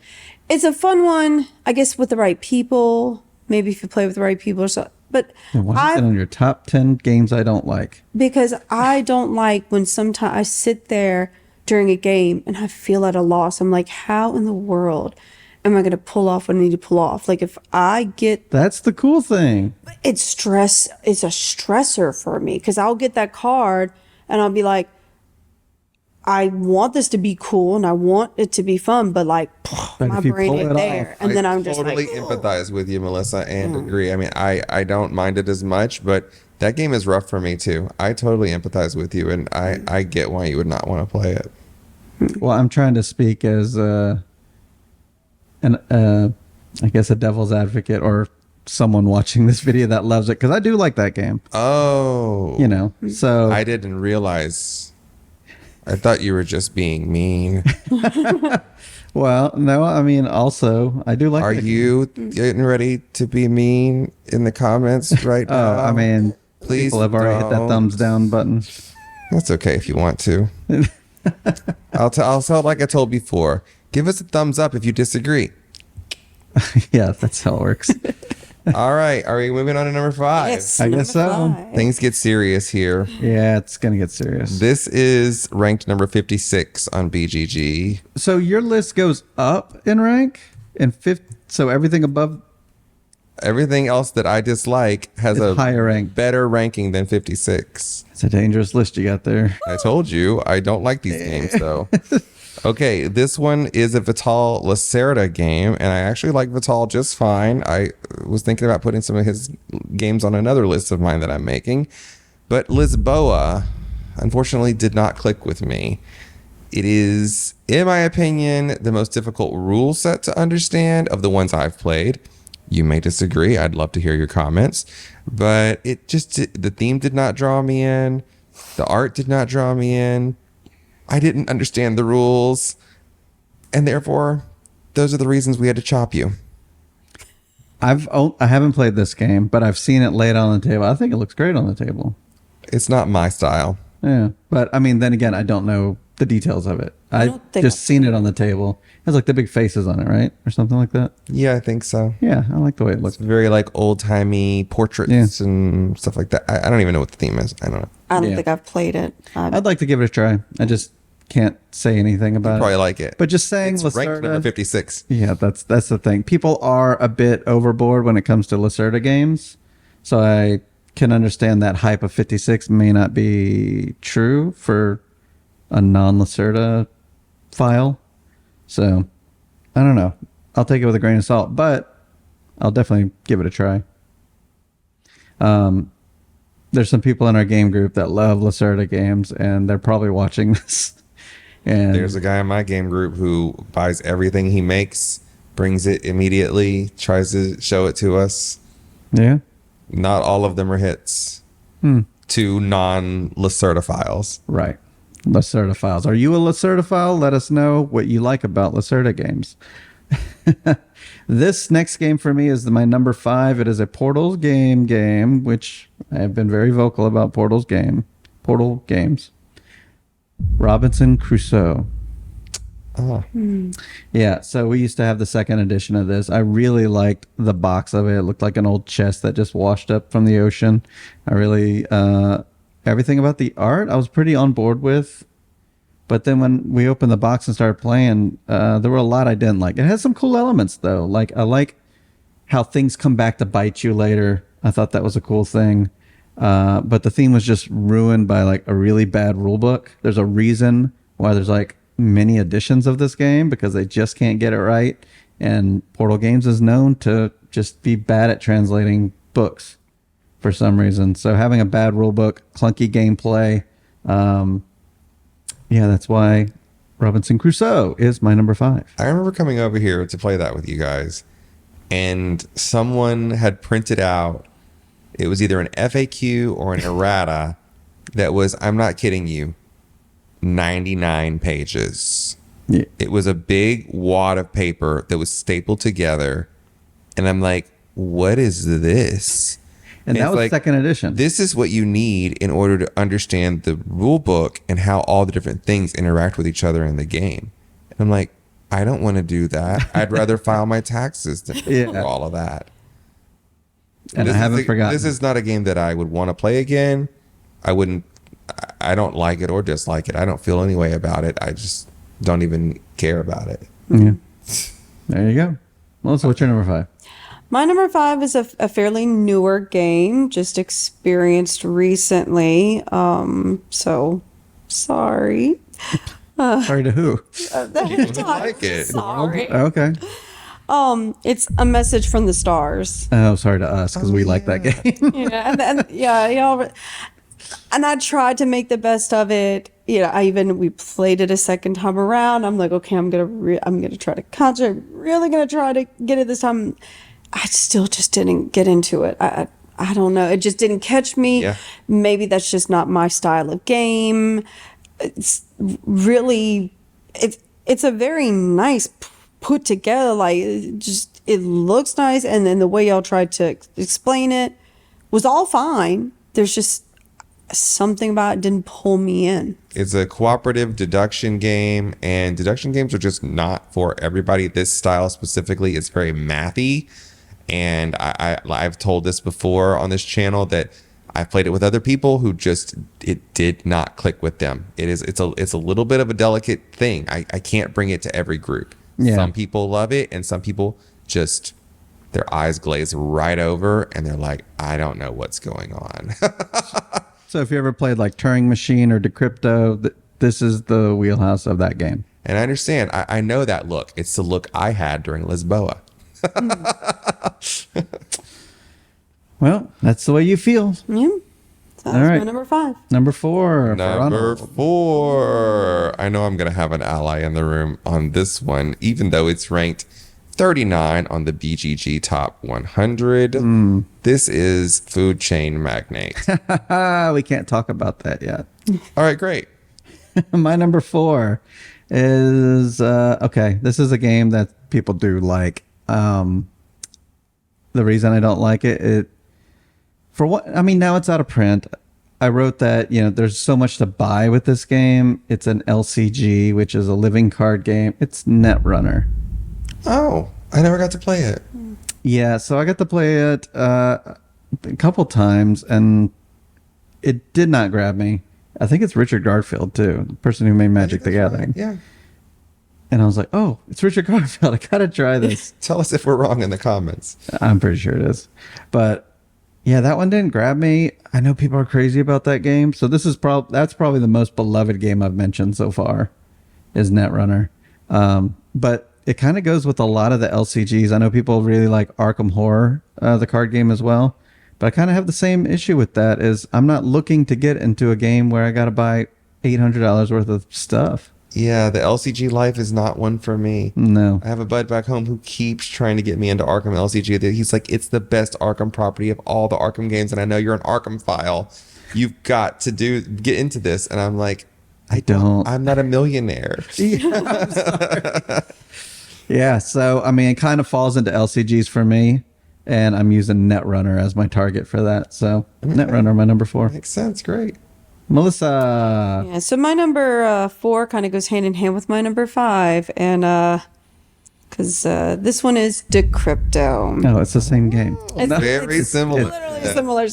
Speaker 2: It's a fun one, I guess, with the right people. Maybe if you play with the right people or so. But
Speaker 1: And why is it on your top 10 games I don't like?
Speaker 2: because I don't like when sometimes I sit there during a game and I feel at a loss. I'm like, how in the world am I going to pull off what I need to pull off? Like if I get
Speaker 1: That's the cool thing.
Speaker 2: it's a stressor for me because I'll get that card and I'll be like, I want this to be cool and I want it to be fun, but like
Speaker 1: But
Speaker 2: my
Speaker 1: if you
Speaker 2: brain
Speaker 1: pull
Speaker 2: ain't
Speaker 1: it
Speaker 2: there.
Speaker 1: off-
Speaker 2: And then
Speaker 3: I
Speaker 2: I'm just
Speaker 3: totally
Speaker 2: like,
Speaker 3: empathize with you, Melissa, and agree. I mean, I don't mind it as much, but that game is rough for me too. I totally empathize with you, and I get why you would not want to play it.
Speaker 1: Well, I'm trying to speak as I guess a devil's advocate or someone watching this video that loves it because I do like that game.
Speaker 3: Oh,
Speaker 1: So
Speaker 3: I didn't realize. I thought you were just being mean.
Speaker 1: well, no, I mean also I do like.
Speaker 3: Are
Speaker 1: that game.
Speaker 3: you getting ready to be mean in the comments right now?
Speaker 1: Oh, I mean,
Speaker 3: Please
Speaker 1: people have already hit that
Speaker 3: don't.
Speaker 1: thumbs down button.
Speaker 3: That's okay if you want to. I'll tell it like I told before. Give us a thumbs up if you disagree.
Speaker 1: Yeah, that's how it works.
Speaker 3: All right. Are we moving on to number 5?
Speaker 2: yes,
Speaker 1: I guess
Speaker 2: number
Speaker 1: so.
Speaker 2: 5.
Speaker 3: Things get serious here.
Speaker 1: Yeah, it's gonna get serious.
Speaker 3: This is ranked number 56 on BGG.
Speaker 1: So your list goes up in rank, and so everything above
Speaker 3: Everything else that I dislike has
Speaker 1: is
Speaker 3: a
Speaker 1: higher rank.
Speaker 3: better ranking than 56.
Speaker 1: It's a dangerous list you got there.
Speaker 3: I told you I don't like these games though. Okay, this one is a Vital Lacerda game, and I actually like Vital just fine. I was thinking about putting some of his games on another list of mine that I'm making, but Lisboa, unfortunately, did not click with me. It is, in my opinion, the most difficult rule set to understand of the ones I've played. You may disagree. I'd love to hear your comments, but the theme did not draw me in. The art did not draw me in. I didn't understand the rules. And therefore, those are the reasons we had to chop you.
Speaker 1: I haven't played this game, but I've seen it laid on the table. I think it looks great on the table.
Speaker 3: It's not my style.
Speaker 1: Yeah, but I mean, then again, I don't know the details of it. I
Speaker 2: don't think
Speaker 1: just
Speaker 2: I've
Speaker 1: seen it on the table. It has like the big faces on it, right, or something like that.
Speaker 3: Yeah, I think so.
Speaker 1: Yeah, I like the way it
Speaker 3: It's
Speaker 1: looks.
Speaker 3: very like old-timey portraits and stuff like that. I don't even know what the theme is. I don't know.
Speaker 2: I don't
Speaker 1: Yeah.
Speaker 2: think I've played it.
Speaker 1: I'd like to give it a try. I just can't say anything about
Speaker 3: Probably
Speaker 1: it.
Speaker 3: like it.
Speaker 1: But just saying
Speaker 3: It's ranked number
Speaker 1: Lacerda.
Speaker 3: 56.
Speaker 1: Yeah, that's the thing. People are a bit overboard when it comes to Lacerda games, so I can understand that hype of 56 may not be true for a non-Lacerda file. So I don't know. I'll take it with a grain of salt, but I'll definitely give it a try. There's some people in our game group that love Lacerda games, and they're probably watching this. And
Speaker 3: There's a guy in my game group who buys everything he makes, brings it immediately, tries to show it to us.
Speaker 1: yeah,
Speaker 3: Not all of them are hits. To non-Lacerda files.
Speaker 1: right. Lacerda files. Are you a Lacerda file? Let us know what you like about Lacerda games. This next game for me is my number 5. It is a Portals game, which I have been very vocal about Portal games. Robinson Crusoe.
Speaker 3: Oh.
Speaker 1: Yeah, so we used to have the second edition of this. I really liked the box of it. It looked like an old chest that just washed up from the ocean. I really, everything about the art I was pretty on board with. But then when we opened the box and started playing, there were a lot I didn't like. It has some cool elements, though. Like, I like how things come back to bite you later. I thought that was a cool thing. But the theme was just ruined by like a really bad rule book. There's a reason why there's like many editions of this game, because they just can't get it right. And Portal Games is known to just be bad at translating books for some reason. So having a bad rule book, clunky gameplay, yeah, that's why Robinson Crusoe is my number 5.
Speaker 3: I remember coming over here to play that with you guys, and someone had printed out, it was either an FAQ or an errata that was, I'm not kidding you, 99 pages.
Speaker 1: Yeah.
Speaker 3: It was a big wad of paper that was stapled together, and I'm like, what is this?
Speaker 1: And that
Speaker 3: it's
Speaker 1: was
Speaker 3: like,
Speaker 1: second edition.
Speaker 3: This is what you need in order to understand the rule book and how all the different things interact with each other in the game. And I'm like, I don't want to do that. I'd rather file my taxes than do all of that.
Speaker 1: And I haven't forgotten.
Speaker 3: This is not a game that I would want to play again. I don't like it or dislike it. I don't feel any way about it. I just don't even care about it.
Speaker 1: Yeah. There you go. Melissa, what's your number 5?
Speaker 2: My number 5 is a fairly newer game, just experienced recently. So sorry.
Speaker 1: Sorry to who?
Speaker 3: like it.
Speaker 2: Sorry.
Speaker 1: Okay.
Speaker 2: It's A Message from the Stars.
Speaker 1: Oh, sorry to us, because we like that game.
Speaker 2: Yeah, y'all. And I tried to make the best of it. You know, we played it a second time around. I'm like, okay, I'm gonna try to concentrate. Really gonna try to get it this time. I still just didn't get into it. I don't know. It just didn't catch me.
Speaker 3: Yeah.
Speaker 2: Maybe that's just not my style of game. It's really, it's a very nice put together. Like, it looks nice, and then the way y'all tried to explain it was all fine. There's just something about it didn't pull me in.
Speaker 3: It's a cooperative deduction game, and deduction games are just not for everybody. This style specifically is very mathy, and I've told this before on this channel that I've played it with other people who it did not click with them. It's a little bit of a delicate thing. I can't bring it to every group.
Speaker 1: Yeah.
Speaker 3: Some people love it, and some people just, their eyes glaze right over, and they're like, I don't know what's going on.
Speaker 1: So if you ever played like Turing Machine or Decrypto, this is the wheelhouse of that game.
Speaker 3: And I understand. I know that look. It's the look I had during Lisboa.
Speaker 1: Well, that's the way you feel.
Speaker 2: Yeah. So that's
Speaker 1: right.
Speaker 2: my number 5.
Speaker 1: Number 4.
Speaker 3: Number 4. I know I'm going to have an ally in the room on this one, even though it's ranked 39 on the BGG Top 100. This is Food Chain Magnate.
Speaker 1: We can't talk about that yet.
Speaker 3: All right, great.
Speaker 1: My number 4 is okay. This is a game that people do like. The reason I don't like it, now it's out of print. I wrote that, there's so much to buy with this game. It's an LCG, which is a living card game. It's Netrunner.
Speaker 3: Oh, I never got to play it.
Speaker 1: Yeah, so I got to play it a couple times, and it did not grab me. I think it's Richard Garfield, too, the person who made Magic the Gathering.
Speaker 3: Right. Yeah.
Speaker 1: And I was like, oh, it's Richard Garfield. I got to try this.
Speaker 3: Tell us if we're wrong in the comments.
Speaker 1: I'm pretty sure it is. But yeah, that one didn't grab me. I know people are crazy about that game. So this is that's probably the most beloved game I've mentioned so far is Netrunner. But it kind of goes with a lot of the LCGs. I know people really like Arkham Horror, the card game as well. But I kind of have the same issue with that is I'm not looking to get into a game where I got to buy $800 worth of stuff.
Speaker 3: Yeah, the LCG life is not one for me.
Speaker 1: No.
Speaker 3: I have a bud back home who keeps trying to get me into Arkham LCG. He's like, it's the best Arkham property of all the Arkham games, and I know you're an Arkham file. You've got to get into this. And I'm like, I don't. I'm not a millionaire.
Speaker 1: Yeah, so it kind of falls into LCGs for me, and I'm using Netrunner as my target for that. So Netrunner, my number 4.
Speaker 3: Makes sense. Great.
Speaker 1: Melissa.
Speaker 2: Yeah, so my number 4 kind of goes hand in hand with my number 5, and because this one is Decrypto.
Speaker 1: Oh, it's the same game.
Speaker 2: It's
Speaker 3: very similar.
Speaker 2: Literally similar.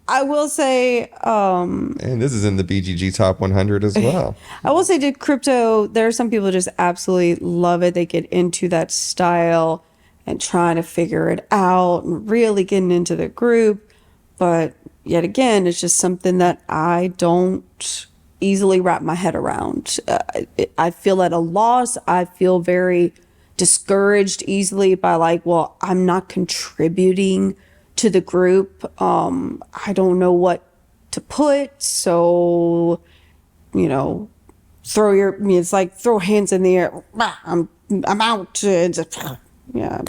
Speaker 2: I will say,
Speaker 3: and this is in the BGG Top 100 as well.
Speaker 2: I will say Decrypto, there are some people who just absolutely love it. They get into that style and trying to figure it out and really getting into the group, but yet again, it's just something that I don't easily wrap my head around. I feel at a loss. I feel very discouraged easily by I'm not contributing to the group. I don't know what to put. So, it's like throw hands in the air. I'm out. Yeah.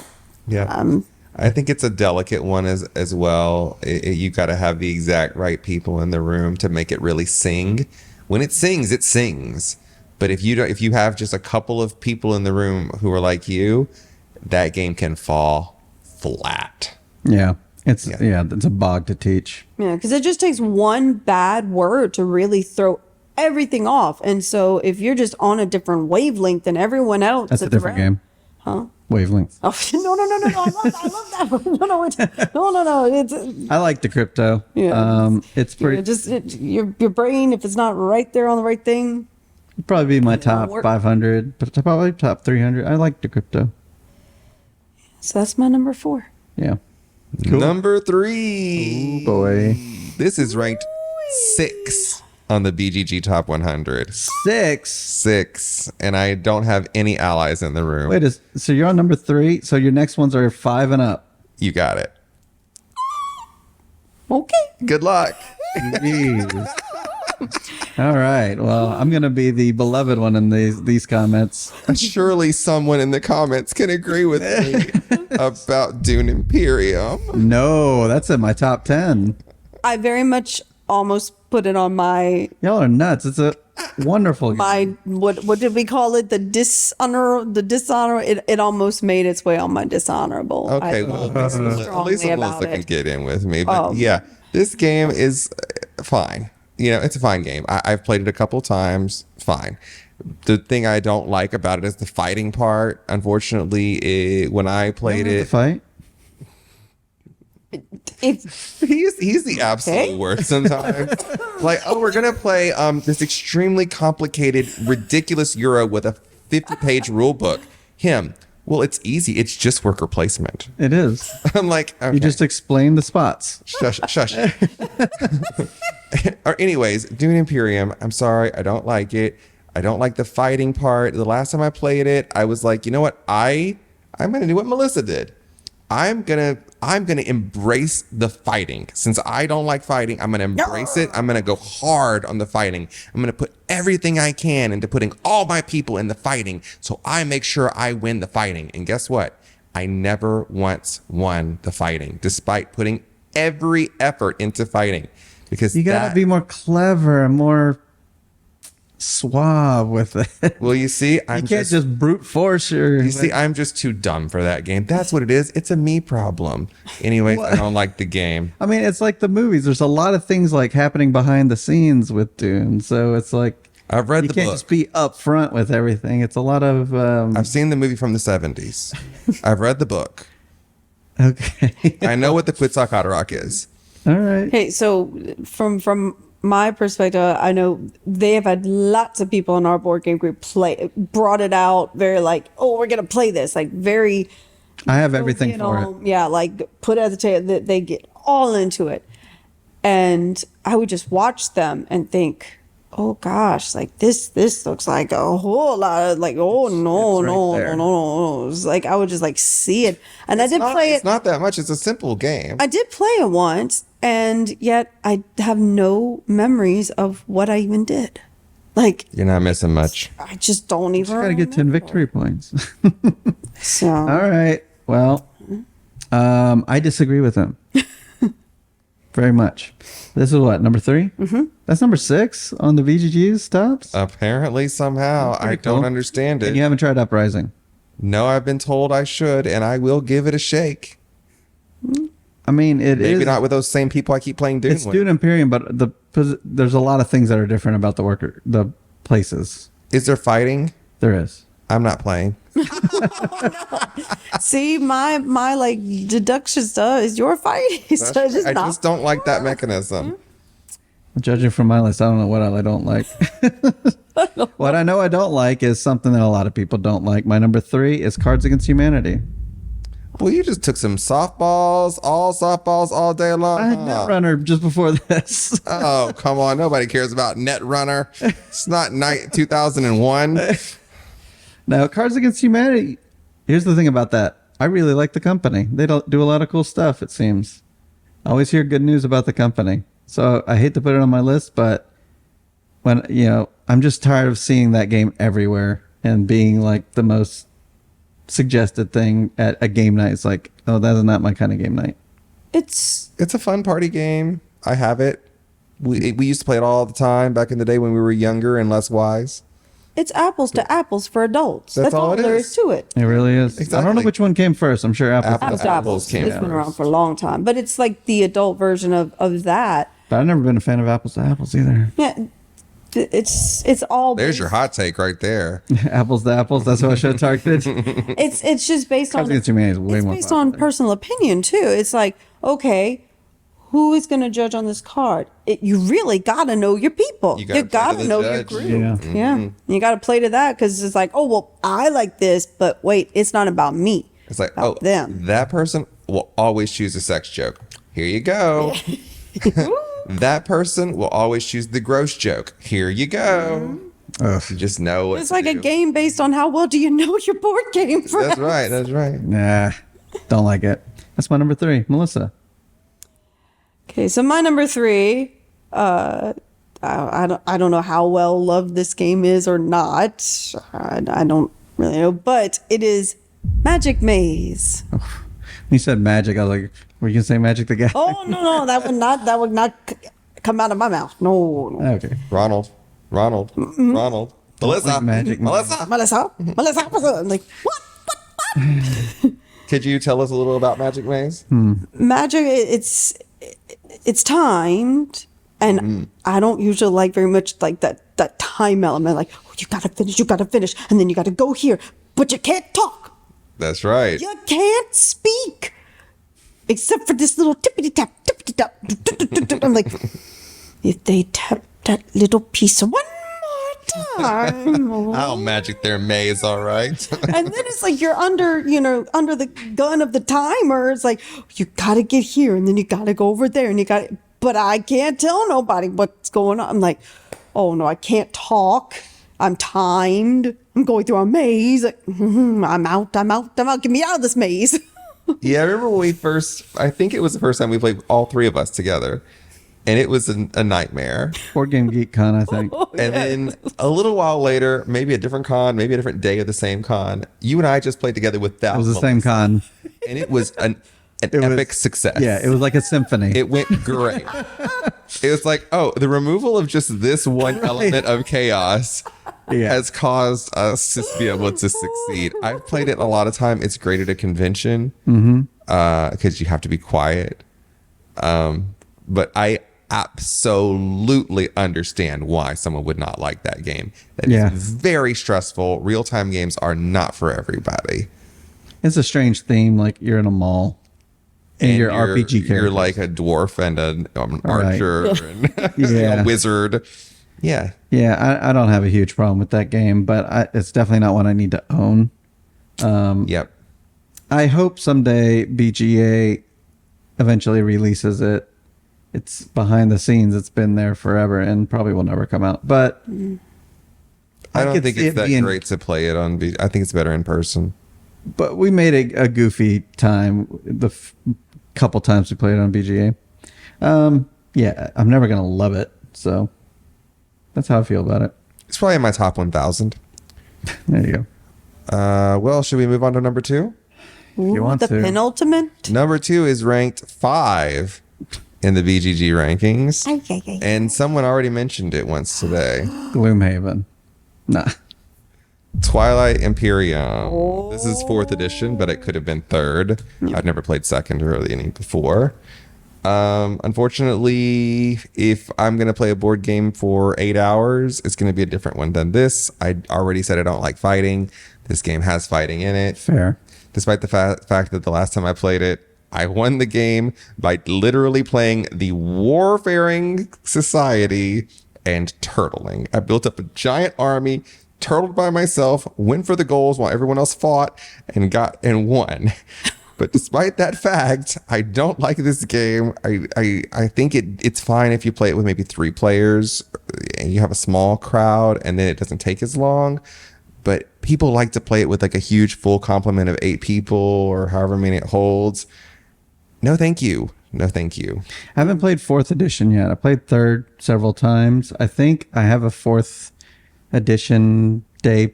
Speaker 3: Yeah. I think it's a delicate one as well. You got to have the exact right people in the room to make it really sing. When it sings, it sings. But if you have just a couple of people in the room who are like you, that game can fall flat.
Speaker 1: Yeah. It's a bog to teach.
Speaker 2: Yeah, because it just takes one bad word to really throw everything off. And so if you're just on a different wavelength than everyone else,
Speaker 1: that's a different game.
Speaker 2: Huh?
Speaker 1: Wavelengths.
Speaker 2: Oh, no. I love that one. No. It's,
Speaker 1: I like Decrypto.
Speaker 2: Yeah.
Speaker 1: It's pretty.
Speaker 2: Your brain, if it's not right there on the right thing.
Speaker 1: It'd probably be my top 500, but probably top 300. I like Decrypto.
Speaker 2: So that's my number 4.
Speaker 1: Yeah. Cool.
Speaker 3: Number 3.
Speaker 1: Ooh, boy.
Speaker 3: This is ranked 6 on the BGG Top 100. 6. And I don't have any allies in the room.
Speaker 1: Wait, so you're on number 3? So your next ones are 5 and up.
Speaker 3: You got it.
Speaker 2: Okay.
Speaker 3: Good luck.
Speaker 1: Jeez. All right. Well, I'm going to be the beloved one in these comments.
Speaker 3: Surely someone in the comments can agree with me about Dune Imperium.
Speaker 1: No, that's in my top 10.
Speaker 2: I very much almost put it on my...
Speaker 1: Y'all are nuts. It's a wonderful game.
Speaker 2: My, what did we call it? The dishonor. It almost made its way on my dishonorable.
Speaker 3: Okay, well, at least Melissa can get in with me. But yeah, this game is fine. It's a fine game. I've played it a couple times. Fine. The thing I don't like about it is the fighting part. Unfortunately, when I played it,
Speaker 1: fight.
Speaker 3: He's the absolute worst sometimes. We're gonna play this extremely complicated, ridiculous Euro with a 50-page rule book. Well, it's easy. It's just worker placement.
Speaker 1: It is.
Speaker 3: I'm like, okay.
Speaker 1: You just explain the spots.
Speaker 3: Shush. Or anyways, Dune Imperium, I'm sorry, I don't like it. I don't like the fighting part. The last time I played it, I was like, you know what? I'm gonna do what Melissa did. I'm gonna embrace the fighting. Since I don't like fighting, I'm gonna embrace it. I'm gonna go hard on the fighting. I'm gonna put everything I can into putting all my people in the fighting, so I make sure I win the fighting. And guess what? I never once won the fighting, despite putting every effort into fighting. Because
Speaker 1: you gotta be more clever and more suave with it.
Speaker 3: Well, you see,
Speaker 1: You can't just brute force your.
Speaker 3: You see, I'm just too dumb for that game. That's what it is. It's a me problem. Anyways, I don't like the game.
Speaker 1: I mean, it's like the movies. There's a lot of things like happening behind the scenes with Dune, so it's like
Speaker 3: I've read
Speaker 1: you
Speaker 3: the
Speaker 1: can't
Speaker 3: book.
Speaker 1: just be upfront with everything. It's a lot of.
Speaker 3: I've seen the movie from the 70s. I've read the book.
Speaker 1: Okay.
Speaker 3: I know what the Quetzalcoatl is.
Speaker 1: All right.
Speaker 2: Okay, so from my perspective, I know they have had lots of people in our board game group brought it out very like, oh, we're gonna play this, like very.
Speaker 1: I have everything for it.
Speaker 2: Yeah, like put it at the table. They get all into it, and I would just watch them and think, oh gosh, like this looks like a whole lot of like, oh no,
Speaker 1: It's right
Speaker 2: no,
Speaker 1: there.
Speaker 2: no, no, no. It's like I would just like see it, and I did play
Speaker 3: It's
Speaker 2: it.
Speaker 3: not that much. It's a simple game.
Speaker 2: I did play it once, and yet I have no memories of what I even did. Like
Speaker 3: You're not missing much.
Speaker 2: I just don't even.
Speaker 1: You got to get 10 victory points.
Speaker 2: So
Speaker 1: All right. Well, I disagree with him very much. This is what, number 3? Mm-hmm. That's number 6 on the VGG's tops.
Speaker 3: Apparently, somehow, I
Speaker 1: Pretty cool.
Speaker 3: don't understand
Speaker 1: And
Speaker 3: it.
Speaker 1: you haven't tried Uprising.
Speaker 3: No, I've been told I should, and I will give it a shake.
Speaker 1: I mean, it
Speaker 3: Maybe
Speaker 1: is.
Speaker 3: not with those same people I keep playing Dune
Speaker 1: It's
Speaker 3: with.
Speaker 1: Dune Imperium, but there's a lot of things that are different about the places.
Speaker 3: Is there fighting?
Speaker 1: There is.
Speaker 3: I'm not playing.
Speaker 2: see, my like deduction stuff is your fight. So it's
Speaker 3: I
Speaker 2: not.
Speaker 3: just don't like that mechanism.
Speaker 1: Judging from my list, I don't know what I don't like. What I know I don't like is something that a lot of people don't like. My number 3 is Cards Against Humanity.
Speaker 3: Well, you just took some softballs all day long.
Speaker 1: I had Netrunner just before this.
Speaker 3: Oh, come on. Nobody cares about Netrunner. It's not night 2001.
Speaker 1: Now, Cards Against Humanity, here's the thing about that. I really like the company. They don't do a lot of cool stuff, it seems. I always hear good news about the company. So I hate to put it on my list, but when, I'm just tired of seeing that game everywhere and being like the most suggested thing at a game night. It's like, oh, that's not my kind of game night.
Speaker 2: It's
Speaker 3: It's a fun party game. I have it. We used to play it all the time back in the day when we were younger and less wise.
Speaker 2: it's apples to apples for adults.
Speaker 3: That's
Speaker 2: That's
Speaker 3: all
Speaker 2: all
Speaker 3: it
Speaker 2: there
Speaker 3: is.
Speaker 2: is to it.
Speaker 1: It really is. I don't know
Speaker 3: Exactly.
Speaker 1: which one came first. I'm sure Apple.
Speaker 2: Apples to apples.
Speaker 3: came
Speaker 2: It's been
Speaker 3: first.
Speaker 2: around for a long time, but it's like the adult version of that.
Speaker 1: But I've never been a fan of Apples to Apples either.
Speaker 2: Yeah, it's all.
Speaker 3: There's
Speaker 2: based-
Speaker 3: your hot take right there.
Speaker 1: Apples to Apples. That's what I should have targeted.
Speaker 2: It's just based
Speaker 1: Cards
Speaker 2: on.
Speaker 1: Against Humanity is way
Speaker 2: It's
Speaker 1: more
Speaker 2: based on
Speaker 1: popular.
Speaker 2: personal opinion too. It's like, okay, who is going to judge on this card? You really got to know your people.
Speaker 3: You
Speaker 2: You
Speaker 3: gotta
Speaker 2: got
Speaker 3: play to
Speaker 2: to
Speaker 3: the
Speaker 2: know your
Speaker 3: judge.
Speaker 2: group.
Speaker 1: Yeah.
Speaker 2: Yeah, you got to play to that because it's like, oh well, I like this, but wait, it's not about me.
Speaker 3: It's like,
Speaker 2: About
Speaker 3: oh,
Speaker 2: them.
Speaker 3: that person will always choose a sex joke. Here you go. That person will always choose the gross joke. Here you go.
Speaker 1: Ugh.
Speaker 3: You just know what
Speaker 2: It's
Speaker 3: to
Speaker 2: like a
Speaker 3: do.
Speaker 2: game based on how well do you know your board game.
Speaker 3: That's right. That's right.
Speaker 1: Nah, don't like it. That's my number 3, Melissa.
Speaker 2: Okay, so my number 3, I don't know how well loved this game is or not. I don't really know, but it is Magic Maze.
Speaker 1: When you said magic, I was like, were you gonna say Magic the Gathering?
Speaker 2: Oh no, that would not come out of my mouth. No.
Speaker 1: Okay.
Speaker 3: Ronald. Melissa.
Speaker 1: like Magic.
Speaker 3: Melissa.
Speaker 2: Melissa. I'm like, what?
Speaker 3: Could you tell us a little about Magic Maze?
Speaker 2: Magic, it's timed, and I don't usually like very much like that time element. Like, oh, you gotta finish, and then you gotta go here, but you can't talk.
Speaker 3: That's right.
Speaker 2: You can't speak, except for this little tippity tap. I'm like, if they tap that little piece one more time.
Speaker 3: I'll magic their maze, all right.
Speaker 2: And then it's like you're under the gun of the timer. It's like, you gotta get here, and then you gotta go over there, and but I can't tell nobody what's going on. I'm like, oh no, I can't talk. I'm timed. I'm going through a maze. Like, I'm out. Get me out of this maze.
Speaker 3: Yeah, I remember when I think it was the first time we played all 3 of us together. And it was a nightmare.
Speaker 1: Board Game Geek Con, I think.
Speaker 3: And then a little while later, maybe a different con, maybe a different day of the same con, you and I just played together without
Speaker 1: It was the same con.
Speaker 3: And it was an
Speaker 1: was-
Speaker 3: epic success.
Speaker 1: Yeah, it was like a symphony.
Speaker 3: It went great. It was like, oh, the removal of just this one element of chaos has caused us to be able to succeed. I've played it a lot of time. It's great at a convention because you have to be quiet. But I absolutely understand why someone would not like that game. That is very stressful. Real-time games are not for everybody.
Speaker 1: It's a strange theme. Like you're in a mall and you're RPG characters.
Speaker 3: You're like a dwarf and an archer and a wizard. Yeah.
Speaker 1: Yeah, I don't have a huge problem with that game, but it's definitely not one I need to own.
Speaker 3: Yep.
Speaker 1: I hope someday BGA eventually releases it. It's behind the scenes. It's been there forever and probably will never come out. But
Speaker 3: I don't think it's that great to play it on. I think it's better in person.
Speaker 1: But we made a goofy time the couple times we played it on BGA. Yeah, I'm never going to love it. So that's how I feel about it.
Speaker 3: It's probably in my top 1,000.
Speaker 1: There you go.
Speaker 3: Well, should we move on to number 2?
Speaker 1: If you want
Speaker 2: the
Speaker 1: to.
Speaker 2: penultimate.
Speaker 3: Number 2 is ranked 5 in the BGG rankings. And someone already mentioned it once today.
Speaker 1: Gloomhaven. Nah.
Speaker 3: Twilight Imperium. This is 4th edition, but it could have been 3rd. I've never played 2nd or any before. Unfortunately, if I'm going to play a board game for 8 hours, it's going to be a different one than this. I already said I don't like fighting. This game has fighting in it.
Speaker 1: Fair.
Speaker 3: Despite the fact that the last time I played it, I won the game by literally playing the warfaring society and turtling. I built up a giant army, turtled by myself, went for the goals while everyone else fought, and won. But despite that fact, I don't like this game. I think it's fine if you play it with maybe 3 players and you have a small crowd and then it doesn't take as long. But people like to play it with like a huge full complement of 8 people or however many it holds. No, thank you. No, thank you.
Speaker 1: I haven't played 4th edition yet. I played 3rd several times. I think I have a 4th edition day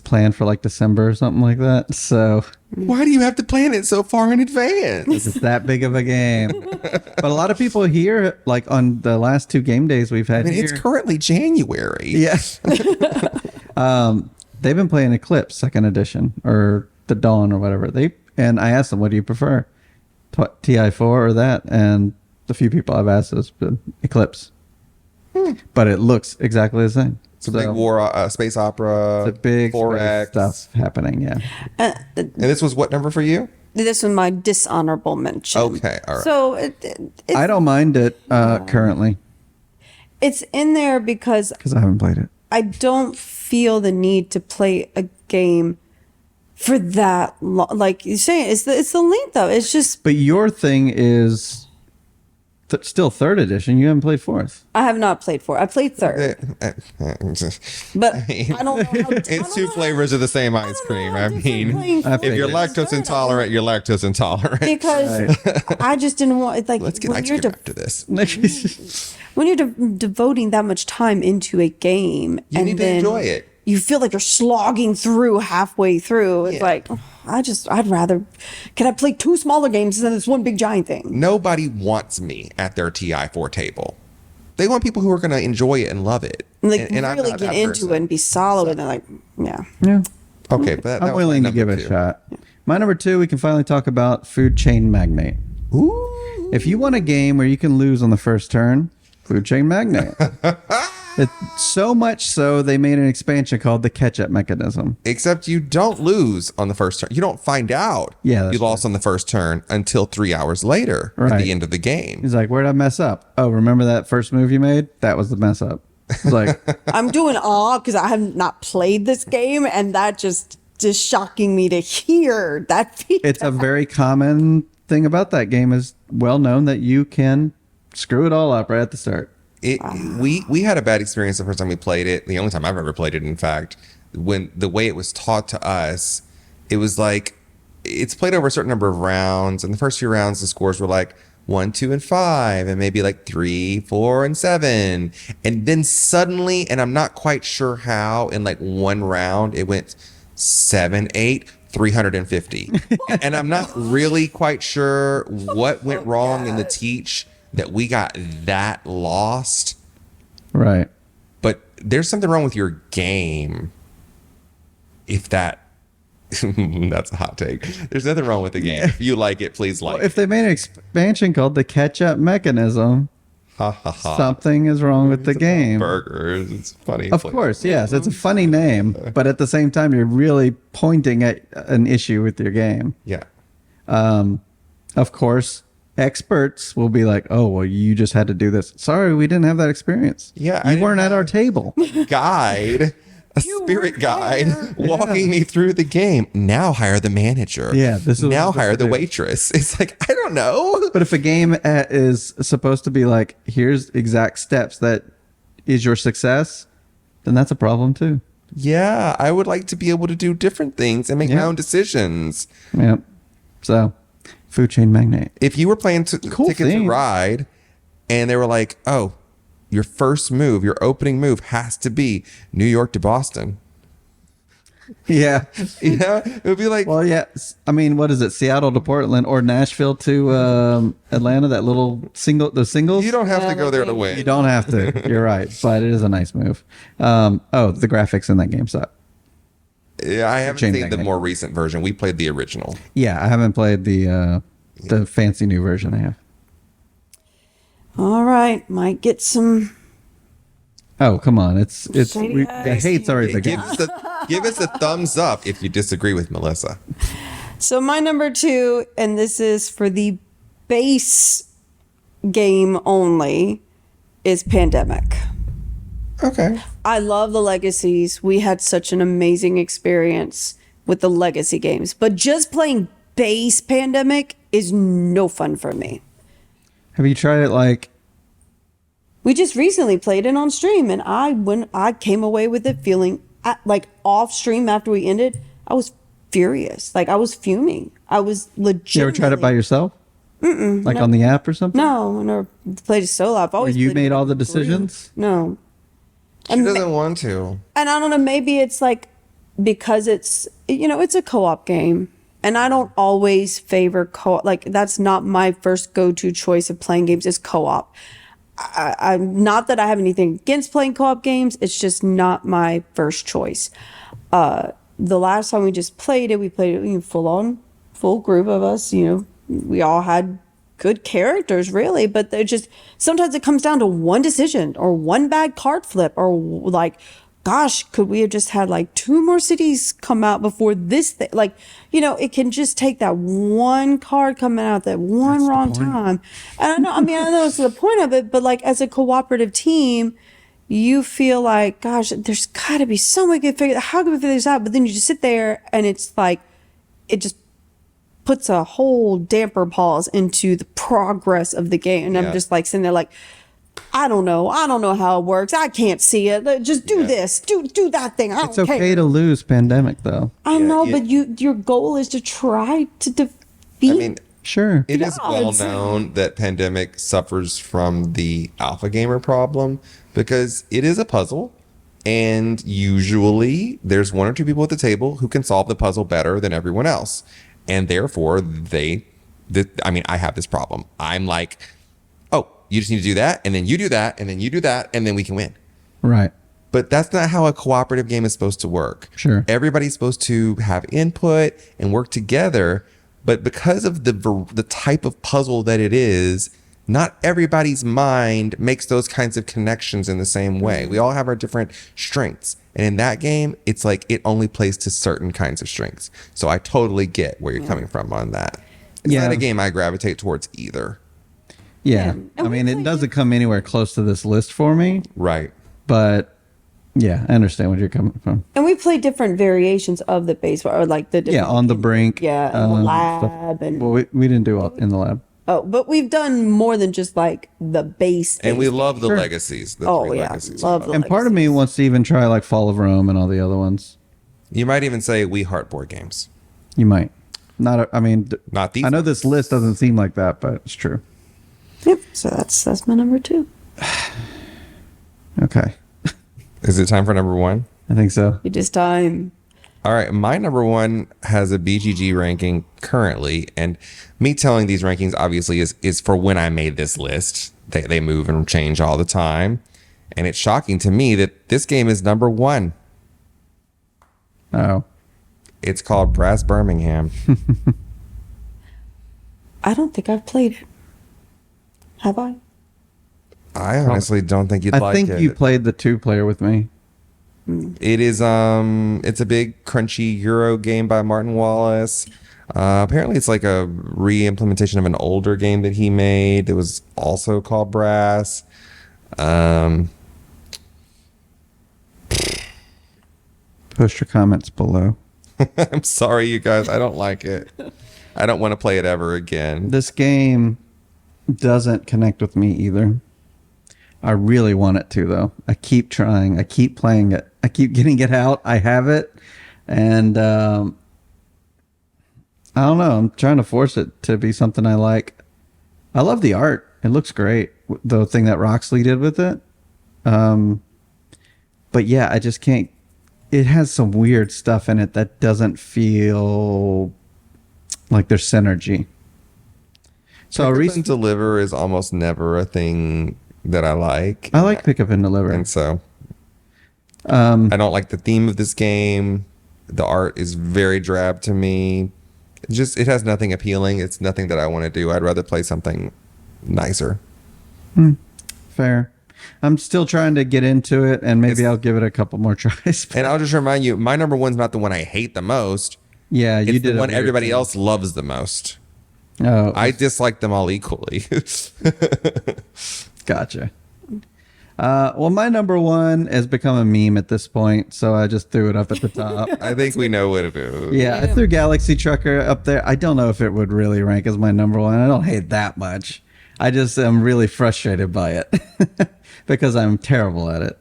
Speaker 1: planned for like December or something like that. So
Speaker 3: why do you have to plan it so far in advance?
Speaker 1: It's that big of a game. But a lot of people here, like on the last 2 game days we've had here,
Speaker 3: it's currently January.
Speaker 1: Yes. They've been playing Eclipse 2nd edition or the Dawn or whatever. And I asked them, what do you prefer? TI4 or that? And the few people I've asked has been Eclipse. But it looks exactly the same.
Speaker 3: It's a big war, space opera.
Speaker 1: It's a big
Speaker 3: 4X
Speaker 1: stuff happening, yeah.
Speaker 3: And this was what number for you?
Speaker 2: This was my dishonorable mention.
Speaker 3: Okay, all right.
Speaker 2: So
Speaker 1: I don't mind it currently.
Speaker 2: It's in there because
Speaker 1: I haven't played it.
Speaker 2: I don't feel the need to play a game for that long. Like you're saying, it's the length of it. It's just.
Speaker 1: But your thing is still 3rd edition. You haven't played 4th.
Speaker 2: I have not played 4th. I played 3rd. But I don't know.
Speaker 3: It's 2 flavors of the same ice cream. I mean, if you're lactose intolerant, you're lactose intolerant.
Speaker 2: Because I just didn't want like.
Speaker 3: Let's get ice cream after this.
Speaker 2: When you're devoting that much time into a game,
Speaker 3: you need to enjoy it.
Speaker 2: You feel like you're slogging through halfway through. It's like, I'd rather, can I play 2 smaller games than this one big giant thing?
Speaker 3: Nobody wants me at their TI4 table. They want people who are going to enjoy it and love it.
Speaker 2: Like
Speaker 3: and
Speaker 2: really get into it and be solid with it. Like,
Speaker 1: Yeah.
Speaker 3: Okay, but
Speaker 1: I'm willing to give it a shot. My number 2, we can finally talk about Food Chain Magnate.
Speaker 3: Ooh.
Speaker 1: If you want a game where you can lose on the first turn, Food Chain Magnate. It's so much so they made an expansion called the catch-up mechanism.
Speaker 3: Except you don't lose on the first turn. You don't find out you lost on the first turn until 3 hours later at the end of the game.
Speaker 1: He's like, where'd I mess up? Oh, remember that first move you made? That was the mess up. It's like,
Speaker 2: I'm doing awe because I have not played this game, and that just shocking me to hear that feedback.
Speaker 1: It's a very common thing about that game, is well known that you can screw it all up right at the start.
Speaker 3: We had a bad experience the first time we played it. The only time I've ever played it, in fact, when the way it was taught to us, it was like it's played over a certain number of rounds, and the first few rounds the scores were like 1, 2, and 5, and maybe like 3, 4, and 7, and then suddenly, and I'm not quite sure how, in like one round it went 7, 8, 350, and I'm not really quite sure what went wrong in the teach that we got that lost.
Speaker 1: Right.
Speaker 3: But there's something wrong with your game if that that's a hot take. There's nothing wrong with the game. If you like it, please like
Speaker 1: If they made an expansion called the catch-up mechanism,
Speaker 3: Ha ha ha.
Speaker 1: something is wrong with the game.
Speaker 3: Burgers. It's funny.
Speaker 1: Of course, yes. It's a funny name, but at the same time, you're really pointing at an issue with your game.
Speaker 3: Yeah.
Speaker 1: Of course, experts will be like, oh, well, you just had to do this. Sorry, we didn't have that experience.
Speaker 3: Yeah, I
Speaker 1: You
Speaker 3: didn't
Speaker 1: weren't at our table.
Speaker 3: Guide. A spirit guide walking me through the game. Now hire the manager.
Speaker 1: Yeah, this is what
Speaker 3: now
Speaker 1: you're
Speaker 3: hire
Speaker 1: supposed to
Speaker 3: the
Speaker 1: do.
Speaker 3: waitress. It's like, I don't know.
Speaker 1: But if a game is supposed to be like, here's exact steps that is your success, then that's a problem too.
Speaker 3: Yeah, I would like to be able to do different things and make my
Speaker 1: Yeah.
Speaker 3: own decisions.
Speaker 1: Yep. So, food chain magnate.
Speaker 3: If you were playing
Speaker 1: Cool
Speaker 3: Ticket to
Speaker 1: theme.
Speaker 3: Ride and they were like, oh, your first move, your opening move has to be New York to Boston.
Speaker 1: Yeah.
Speaker 3: You know, it would be like,
Speaker 1: Well, yeah. I mean, what is it? Seattle to Portland or Nashville to Atlanta? That little the singles.
Speaker 3: you don't have
Speaker 2: Yeah,
Speaker 3: to go there to
Speaker 2: you
Speaker 3: win.
Speaker 1: You don't have to. You're right, but it is a nice move. The graphics in that game suck.
Speaker 3: Yeah, I haven't
Speaker 1: Chain
Speaker 3: seen the
Speaker 1: magnate.
Speaker 3: more recent version. We played the original.
Speaker 1: Yeah, I haven't played the fancy new version. I have.
Speaker 2: All right, might get some.
Speaker 1: Oh, come on! It's
Speaker 2: Shady
Speaker 1: the
Speaker 2: eyes.
Speaker 1: hate's already
Speaker 3: Give
Speaker 1: begun.
Speaker 3: us a thumbs up if you disagree with Melissa.
Speaker 2: So my number 2, and this is for the base game only, is Pandemic.
Speaker 3: Okay.
Speaker 2: I love the legacies. We had such an amazing experience with the legacy games, but just playing base Pandemic is no fun for me.
Speaker 1: Have you tried it? Like,
Speaker 2: We just recently played it on stream, and I came away with it feeling like off stream after we ended. I was furious, like I was fuming. I was legit.
Speaker 1: you ever tried it by yourself? Like on the app or something?
Speaker 2: No, I never played it solo. I've
Speaker 1: Where
Speaker 2: always
Speaker 1: you
Speaker 2: played it
Speaker 1: made all
Speaker 2: with
Speaker 1: the
Speaker 2: a group.
Speaker 1: decisions?
Speaker 2: No,
Speaker 3: She doesn't want to.
Speaker 2: and I don't know. Maybe it's like because it's it's a co-op game, and I don't always favor co-op. Like that's not my first go-to choice of playing games is co-op. I'm not that I have anything against playing co-op games. It's just not my first choice. The last time we just played it, we played it full group of us. We all had good characters, really, but they're just sometimes it comes down to one decision or one bad card flip or like, gosh, could we have just had like 2 more cities come out before this thing? Like, it can just take that one card coming out at that one wrong time. And I know it's the point of it, but like as a cooperative team, you feel like, gosh, there's got to be some way to figure. How can we figure this out? But then you just sit there, and it's like, it just puts a whole damper pause into the progress of the game. And
Speaker 3: Yeah.
Speaker 2: I'm just like sitting there, like, I don't know how it works. I can't see it. Just do this, do that thing. I
Speaker 1: It's
Speaker 2: don't
Speaker 1: okay
Speaker 2: care.
Speaker 1: to lose Pandemic, though.
Speaker 2: I
Speaker 3: Yeah,
Speaker 2: know,
Speaker 3: yeah.
Speaker 2: but your goal is to try to defeat.
Speaker 3: I mean,
Speaker 1: Sure.
Speaker 3: it is
Speaker 2: Yeah,
Speaker 3: well
Speaker 2: it's-
Speaker 3: known that Pandemic suffers from the alpha gamer problem because it is a puzzle. And usually there's 1 or 2 people at the table who can solve the puzzle better than everyone else. And therefore, I have this problem. I'm like, oh, you just need to do that. And then you do that. And then you do that. And then we can win.
Speaker 1: Right.
Speaker 3: But that's not how a cooperative game is supposed to work.
Speaker 1: Sure.
Speaker 3: Everybody's supposed to have input and work together. But because of the type of puzzle that it is, not everybody's mind makes those kinds of connections in the same way. We all have our different strengths. And in that game, it's like it only plays to certain kinds of strengths. So I totally get where you're coming from on that. It's
Speaker 1: Yeah.
Speaker 3: not a game I gravitate towards either.
Speaker 1: Yeah.
Speaker 2: And
Speaker 1: I
Speaker 2: we
Speaker 1: mean, it
Speaker 2: played
Speaker 1: doesn't come anywhere close to this list for me,
Speaker 3: Right.
Speaker 1: but yeah, I understand where you're coming from.
Speaker 2: And we play different variations of the base, or like the
Speaker 1: Yeah,
Speaker 2: different,
Speaker 1: on the brink.
Speaker 2: yeah, in the
Speaker 1: stuff.
Speaker 2: lab, and
Speaker 1: Well, we didn't do all in the lab.
Speaker 2: but we've done more than just like the base.
Speaker 3: And we
Speaker 2: base.
Speaker 3: love the
Speaker 1: Sure.
Speaker 3: legacies. The
Speaker 2: Oh,
Speaker 3: 3
Speaker 2: yeah.
Speaker 3: legacies.
Speaker 2: Love the
Speaker 1: And part of me wants to even try like Fall of Rome and all the other ones.
Speaker 3: You might even say we heart board games.
Speaker 1: You might. I mean,
Speaker 3: Not these
Speaker 1: I know
Speaker 3: ones.
Speaker 1: this list doesn't seem like that, but it's true.
Speaker 2: Yep. So that's my number 2.
Speaker 1: Okay.
Speaker 3: Is it time for number 1?
Speaker 1: I think so.
Speaker 2: It is time
Speaker 3: All right, my number one has a BGG ranking currently, and me telling these rankings obviously is for when I made this list. They move and change all the time, and it's shocking to me that this game is number one.
Speaker 1: Oh.
Speaker 3: It's called Brass Birmingham.
Speaker 2: I don't think I've played it. Have I?
Speaker 3: I honestly don't think you'd
Speaker 1: I
Speaker 3: like
Speaker 1: think
Speaker 3: it.
Speaker 1: you played the 2-player with me.
Speaker 3: It is it's a big crunchy Euro game by Martin Wallace. Apparently it's like a re-implementation of an older game that he made that was also called Brass.
Speaker 1: Post your comments below.
Speaker 3: I'm sorry, you guys. I don't like it. I don't want to play it ever again.
Speaker 1: This game doesn't connect with me either. I really want it to, though. I keep trying. I keep playing it. I keep getting it out. I have it. And I don't know. I'm trying to force it to be something I like. I love the art. It looks great. The thing that Roxley did with it. But yeah, I just can't. It has some weird stuff in it that doesn't feel like there's synergy. So
Speaker 3: Pick up and deliver is almost never a thing that I like.
Speaker 1: I like pick up and deliver.
Speaker 3: And so I don't like the theme of this game. The art is very drab to me. It has nothing appealing. It's nothing that I want to do. I'd rather play something nicer.
Speaker 1: Fair. I'm still trying to get into it, and maybe I'll give it a couple more tries.
Speaker 3: And I'll just remind you, my number one's not the one I hate the most.
Speaker 1: Yeah, you
Speaker 3: It's
Speaker 1: did
Speaker 3: the one
Speaker 1: a weird
Speaker 3: everybody
Speaker 1: thing.
Speaker 3: else loves the most.
Speaker 1: Oh,
Speaker 3: I dislike them all equally.
Speaker 1: gotcha. Well, my number one has become a meme at this point, so I just threw it up at the top.
Speaker 3: I think we know what it is.
Speaker 1: Yeah, I threw Galaxy Trucker up there. I don't know if it would really rank as my number one. I don't hate that much. I just am really frustrated by it because I'm terrible at it.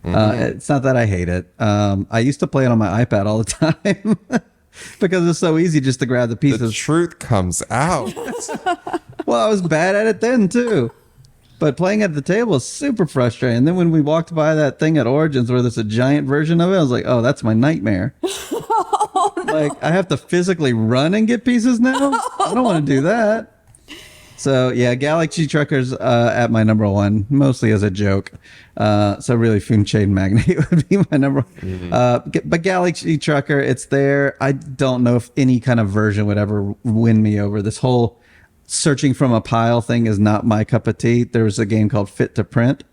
Speaker 1: It's not that I hate it. I used to play it on my iPad all the time because it's so easy just to grab the
Speaker 3: The
Speaker 1: pieces.
Speaker 3: truth comes out.
Speaker 1: Well, I was bad at it then too. But playing at the table is super frustrating. And then when we walked by that thing at Origins where there's a giant version of it, I was like, oh, that's my nightmare. Like, I have to physically run and get pieces now? I don't want to do that. So, yeah, Galaxy Trucker's at my number one, mostly as a joke. So, really, Food Chain Magnate would be my number one. But Galaxy Trucker, it's there. I don't know if any kind of version would ever win me over. This whole searching from a pile thing is not my cup of tea. There was a game called Fit to Print.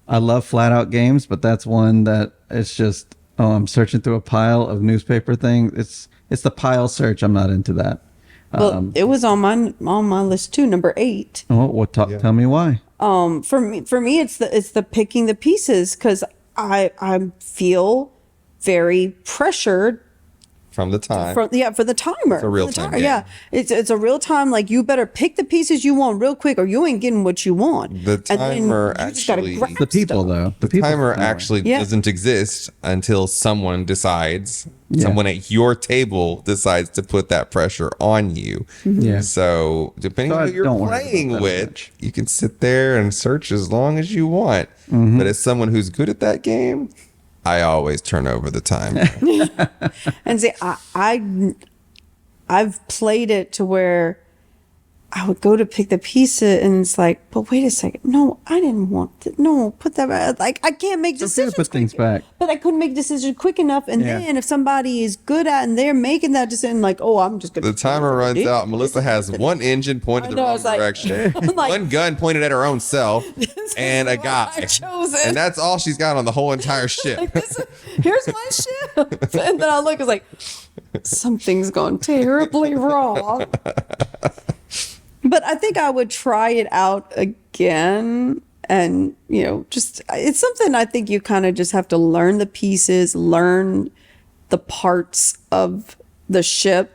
Speaker 1: I love flat out games, but that's one that it's just, oh, I'm searching through a pile of newspaper things. It's the pile search. I'm not into that.
Speaker 2: Well, it was on my list too, number 8.
Speaker 1: Oh, well, tell me why.
Speaker 2: For me, it's the picking the pieces because I feel very pressured.
Speaker 3: From the time.
Speaker 2: For the timer. It's
Speaker 3: a real-time game.
Speaker 2: Yeah, it's a real time. Like you better pick the pieces you want real quick, or you ain't getting what you want.
Speaker 3: The timer
Speaker 2: you just gotta
Speaker 3: actually-
Speaker 2: grab
Speaker 1: The people,
Speaker 2: stuff.
Speaker 1: though.
Speaker 3: The
Speaker 1: people
Speaker 3: timer
Speaker 1: know it.
Speaker 3: actually
Speaker 2: Yeah.
Speaker 3: doesn't exist until someone decides,
Speaker 1: Yeah.
Speaker 3: someone at your table decides to put that pressure on you.
Speaker 1: Yeah.
Speaker 3: So depending
Speaker 1: So
Speaker 3: on
Speaker 1: I
Speaker 3: who you're
Speaker 1: don't worry about
Speaker 3: playing
Speaker 1: that
Speaker 3: with,
Speaker 1: much.
Speaker 3: you can sit there and search as long as you want.
Speaker 1: Mm-hmm.
Speaker 3: But as someone who's good at that game, I always turn over the timer.
Speaker 2: And see, I've played it to where I would go to pick the pieces, and it's like, but wait a second, no, I didn't want to. No, put that back. Like I can't make
Speaker 1: So
Speaker 2: decisions.
Speaker 1: put things back.
Speaker 2: But I couldn't make decisions quick enough. And
Speaker 1: Yeah.
Speaker 2: then if somebody is good at and they're making that decision, like, oh, I'm just gonna.
Speaker 3: The timer runs out. Melissa has one engine pointed
Speaker 2: I
Speaker 3: the
Speaker 2: know,
Speaker 3: wrong
Speaker 2: it's like-
Speaker 3: direction,
Speaker 2: I'm like-
Speaker 3: one gun pointed at her own self, and a
Speaker 2: is what
Speaker 3: guy.
Speaker 2: I've chosen.
Speaker 3: And that's all she's got on the whole entire ship.
Speaker 2: Here's my ship. And then I look, it's like, something's gone terribly wrong. But I think I would try it out again. And, just, it's something I think you kind of just have to learn the pieces, learn the parts of the ship.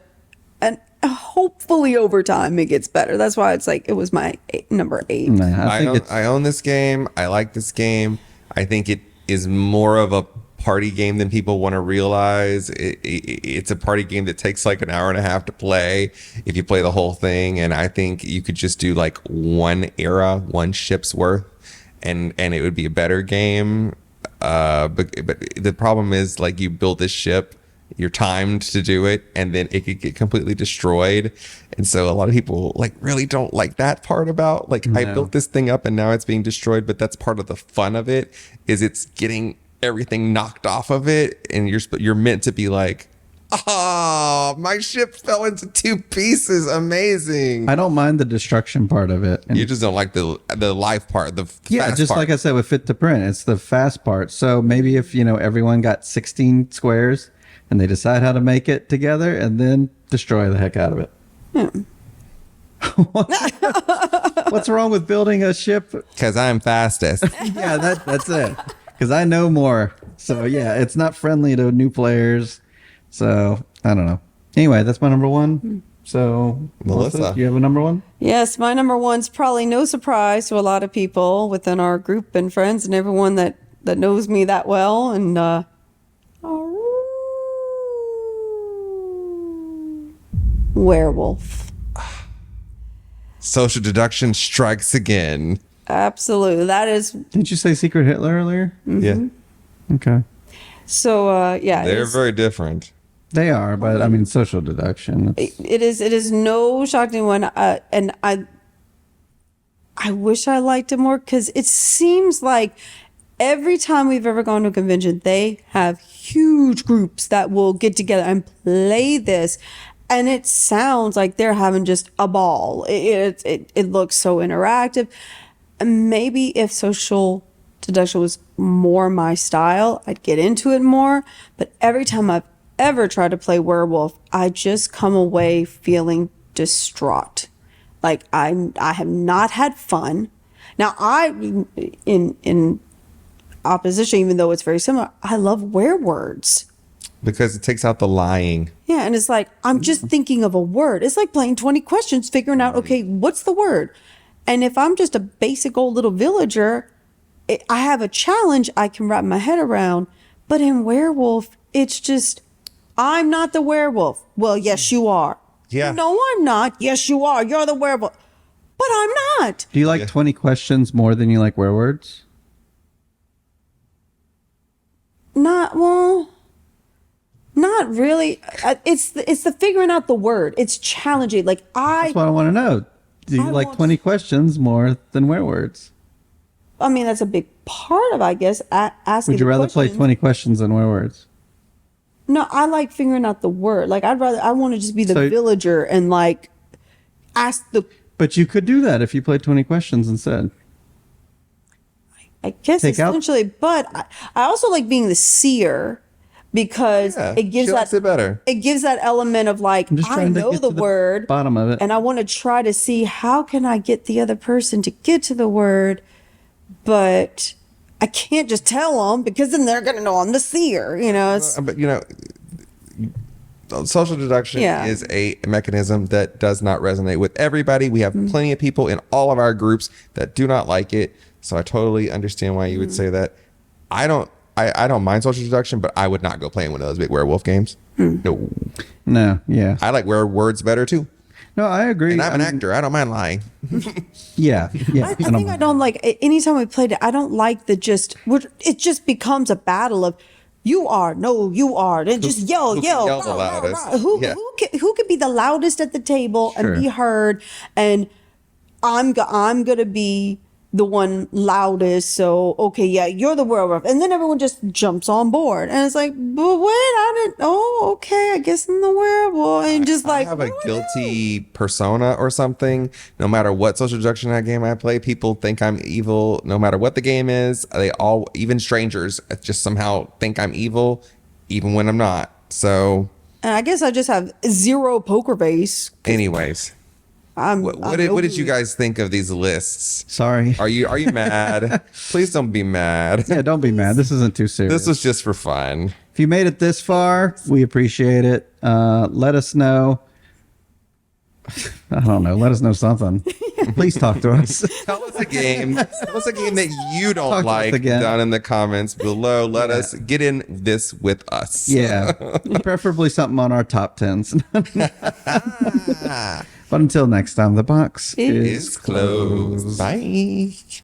Speaker 2: And hopefully over time it gets better. That's why it's like, it was my number 8.
Speaker 1: Nah, I think
Speaker 3: I own this game. I like this game. I think it is more of a party game than people want to realize. It's a party game that takes like an hour and a half to play if you play the whole thing. And I think you could just do like one ship's worth, and it would be a better game. But the problem is, like, you build this ship, you're timed to do it, and then it could get completely destroyed. And so a lot of people like really don't like that part about like I built this thing up and now it's being destroyed, but that's part of the fun of it is it's getting everything knocked off of it, and you're meant to be like, oh, my ship fell into 2 pieces. Amazing.
Speaker 1: I don't mind the destruction part of it. And
Speaker 3: You just don't like the life part, the
Speaker 1: yeah,
Speaker 3: fast
Speaker 1: just
Speaker 3: part.
Speaker 1: like I said with fit to print, it's the fast part. So maybe if everyone got 16 squares and they decide how to make it together and then destroy the heck out of it. What's wrong with building a ship?
Speaker 3: Because I'm fastest.
Speaker 1: Yeah, that's it. Because I know more. So yeah, it's not friendly to new players. So I don't know. Anyway, that's my number 1. So
Speaker 3: Melissa,
Speaker 1: you have a number 1?
Speaker 2: Yes, my number 1's probably no surprise to a lot of people within our group and friends and everyone that knows me that well. And werewolf.
Speaker 3: social deduction strikes again.
Speaker 2: Absolutely. That is.
Speaker 1: Didn't you say Secret Hitler earlier?
Speaker 3: Yeah,
Speaker 1: Okay.
Speaker 2: So, yeah.
Speaker 3: they're very different.
Speaker 1: They are, but I mean, social deduction.
Speaker 2: It is no shock to anyone. And I wish I liked it more because it seems like every time we've ever gone to a convention, they have huge groups that will get together and play this. And it sounds like they're having just a ball. It looks so interactive. And maybe if social deduction was more my style, I'd get into it more. But every time I've ever tried to play werewolf, I just come away feeling distraught. Like I have not had fun. Now in opposition, even though it's very similar, I love werewords.
Speaker 3: Because it takes out the lying.
Speaker 2: Yeah, and it's like I'm just thinking of a word. It's like playing 20 questions, figuring out, okay, what's the word? And if I'm just a basic old little villager, I have a challenge I can wrap my head around. But in werewolf, it's just, I'm not the werewolf. Well, yes, you are.
Speaker 3: Yeah.
Speaker 2: No, I'm not. Yes, you are. You're the werewolf. But I'm not.
Speaker 1: Do you like 20 questions more than you like werewords?
Speaker 2: Not really. It's the figuring out the word. It's challenging. Like
Speaker 1: That's what I want to know. Do you like 20 questions more than werewords?
Speaker 2: I mean, that's a big part of, I guess, asking.
Speaker 1: Would you rather play
Speaker 2: questions.
Speaker 1: 20 questions than werewords?
Speaker 2: No, I like figuring out the word. Like I want to just be the
Speaker 1: So-
Speaker 2: villager and like ask the.
Speaker 1: But you could do that if you played 20 questions instead.
Speaker 2: I guess
Speaker 1: Take out-
Speaker 2: essentially, but I also like being the seer because
Speaker 3: Yeah,
Speaker 2: it gives
Speaker 3: she likes
Speaker 2: that
Speaker 3: it better.
Speaker 2: It gives that element of like
Speaker 1: I'm just
Speaker 2: I
Speaker 1: trying to
Speaker 2: know
Speaker 1: get
Speaker 2: the
Speaker 1: to the
Speaker 2: word,
Speaker 1: bottom of it.
Speaker 2: and I want to try to see how can I get the other person to get to the word, but I can't just tell them because then they're gonna know I'm the seer. It's
Speaker 3: But social deduction
Speaker 2: Yeah.
Speaker 3: is a mechanism that does not resonate with everybody. We have plenty of people in all of our groups that do not like it. So I totally understand why you would say that. I don't mind social deduction, but I would not go playing one of those big werewolf games. No.
Speaker 1: No, yeah.
Speaker 3: I like werewords better too.
Speaker 1: No, I agree.
Speaker 3: And I'm an
Speaker 1: I mean,
Speaker 3: actor. I don't mind lying.
Speaker 1: Yeah, yeah.
Speaker 2: I think I don't like anytime we played it. I don't like it just becomes a battle of you are, no, you are. And just yell.
Speaker 3: Who can yell the
Speaker 2: rah, rah,
Speaker 3: loudest?
Speaker 2: rah. Who
Speaker 3: Yeah.
Speaker 2: who can be the loudest at the table
Speaker 1: Sure.
Speaker 2: and be heard? And I'm gonna be the one loudest. So okay, yeah, you're the werewolf, and then everyone just jumps on board, and it's like, but wait, I didn't. Oh, okay, I guess I'm the werewolf, and just
Speaker 3: I
Speaker 2: like
Speaker 3: have a guilty persona or something. No matter what social deduction game I play, people think I'm evil. No matter what the game is, they all, even strangers, just somehow think I'm evil, even when I'm not. So,
Speaker 2: And I guess I just have zero poker face.
Speaker 3: anyways, what did you guys think of these lists?
Speaker 1: Sorry.
Speaker 3: Are you mad? Please don't be mad.
Speaker 1: Yeah, don't be mad. This isn't too serious.
Speaker 3: This was just for fun.
Speaker 1: If you made it this far, we appreciate it. Let us know. I don't know. Let us know something. Please talk to us.
Speaker 3: Tell us a game. Tell us a game that you
Speaker 1: Talk
Speaker 3: don't
Speaker 1: to us
Speaker 3: like
Speaker 1: again.
Speaker 3: down in the comments below. Let us get in this with us.
Speaker 1: Yeah. Preferably something on our top tens. But until next time, the box
Speaker 3: It's closed. Bye.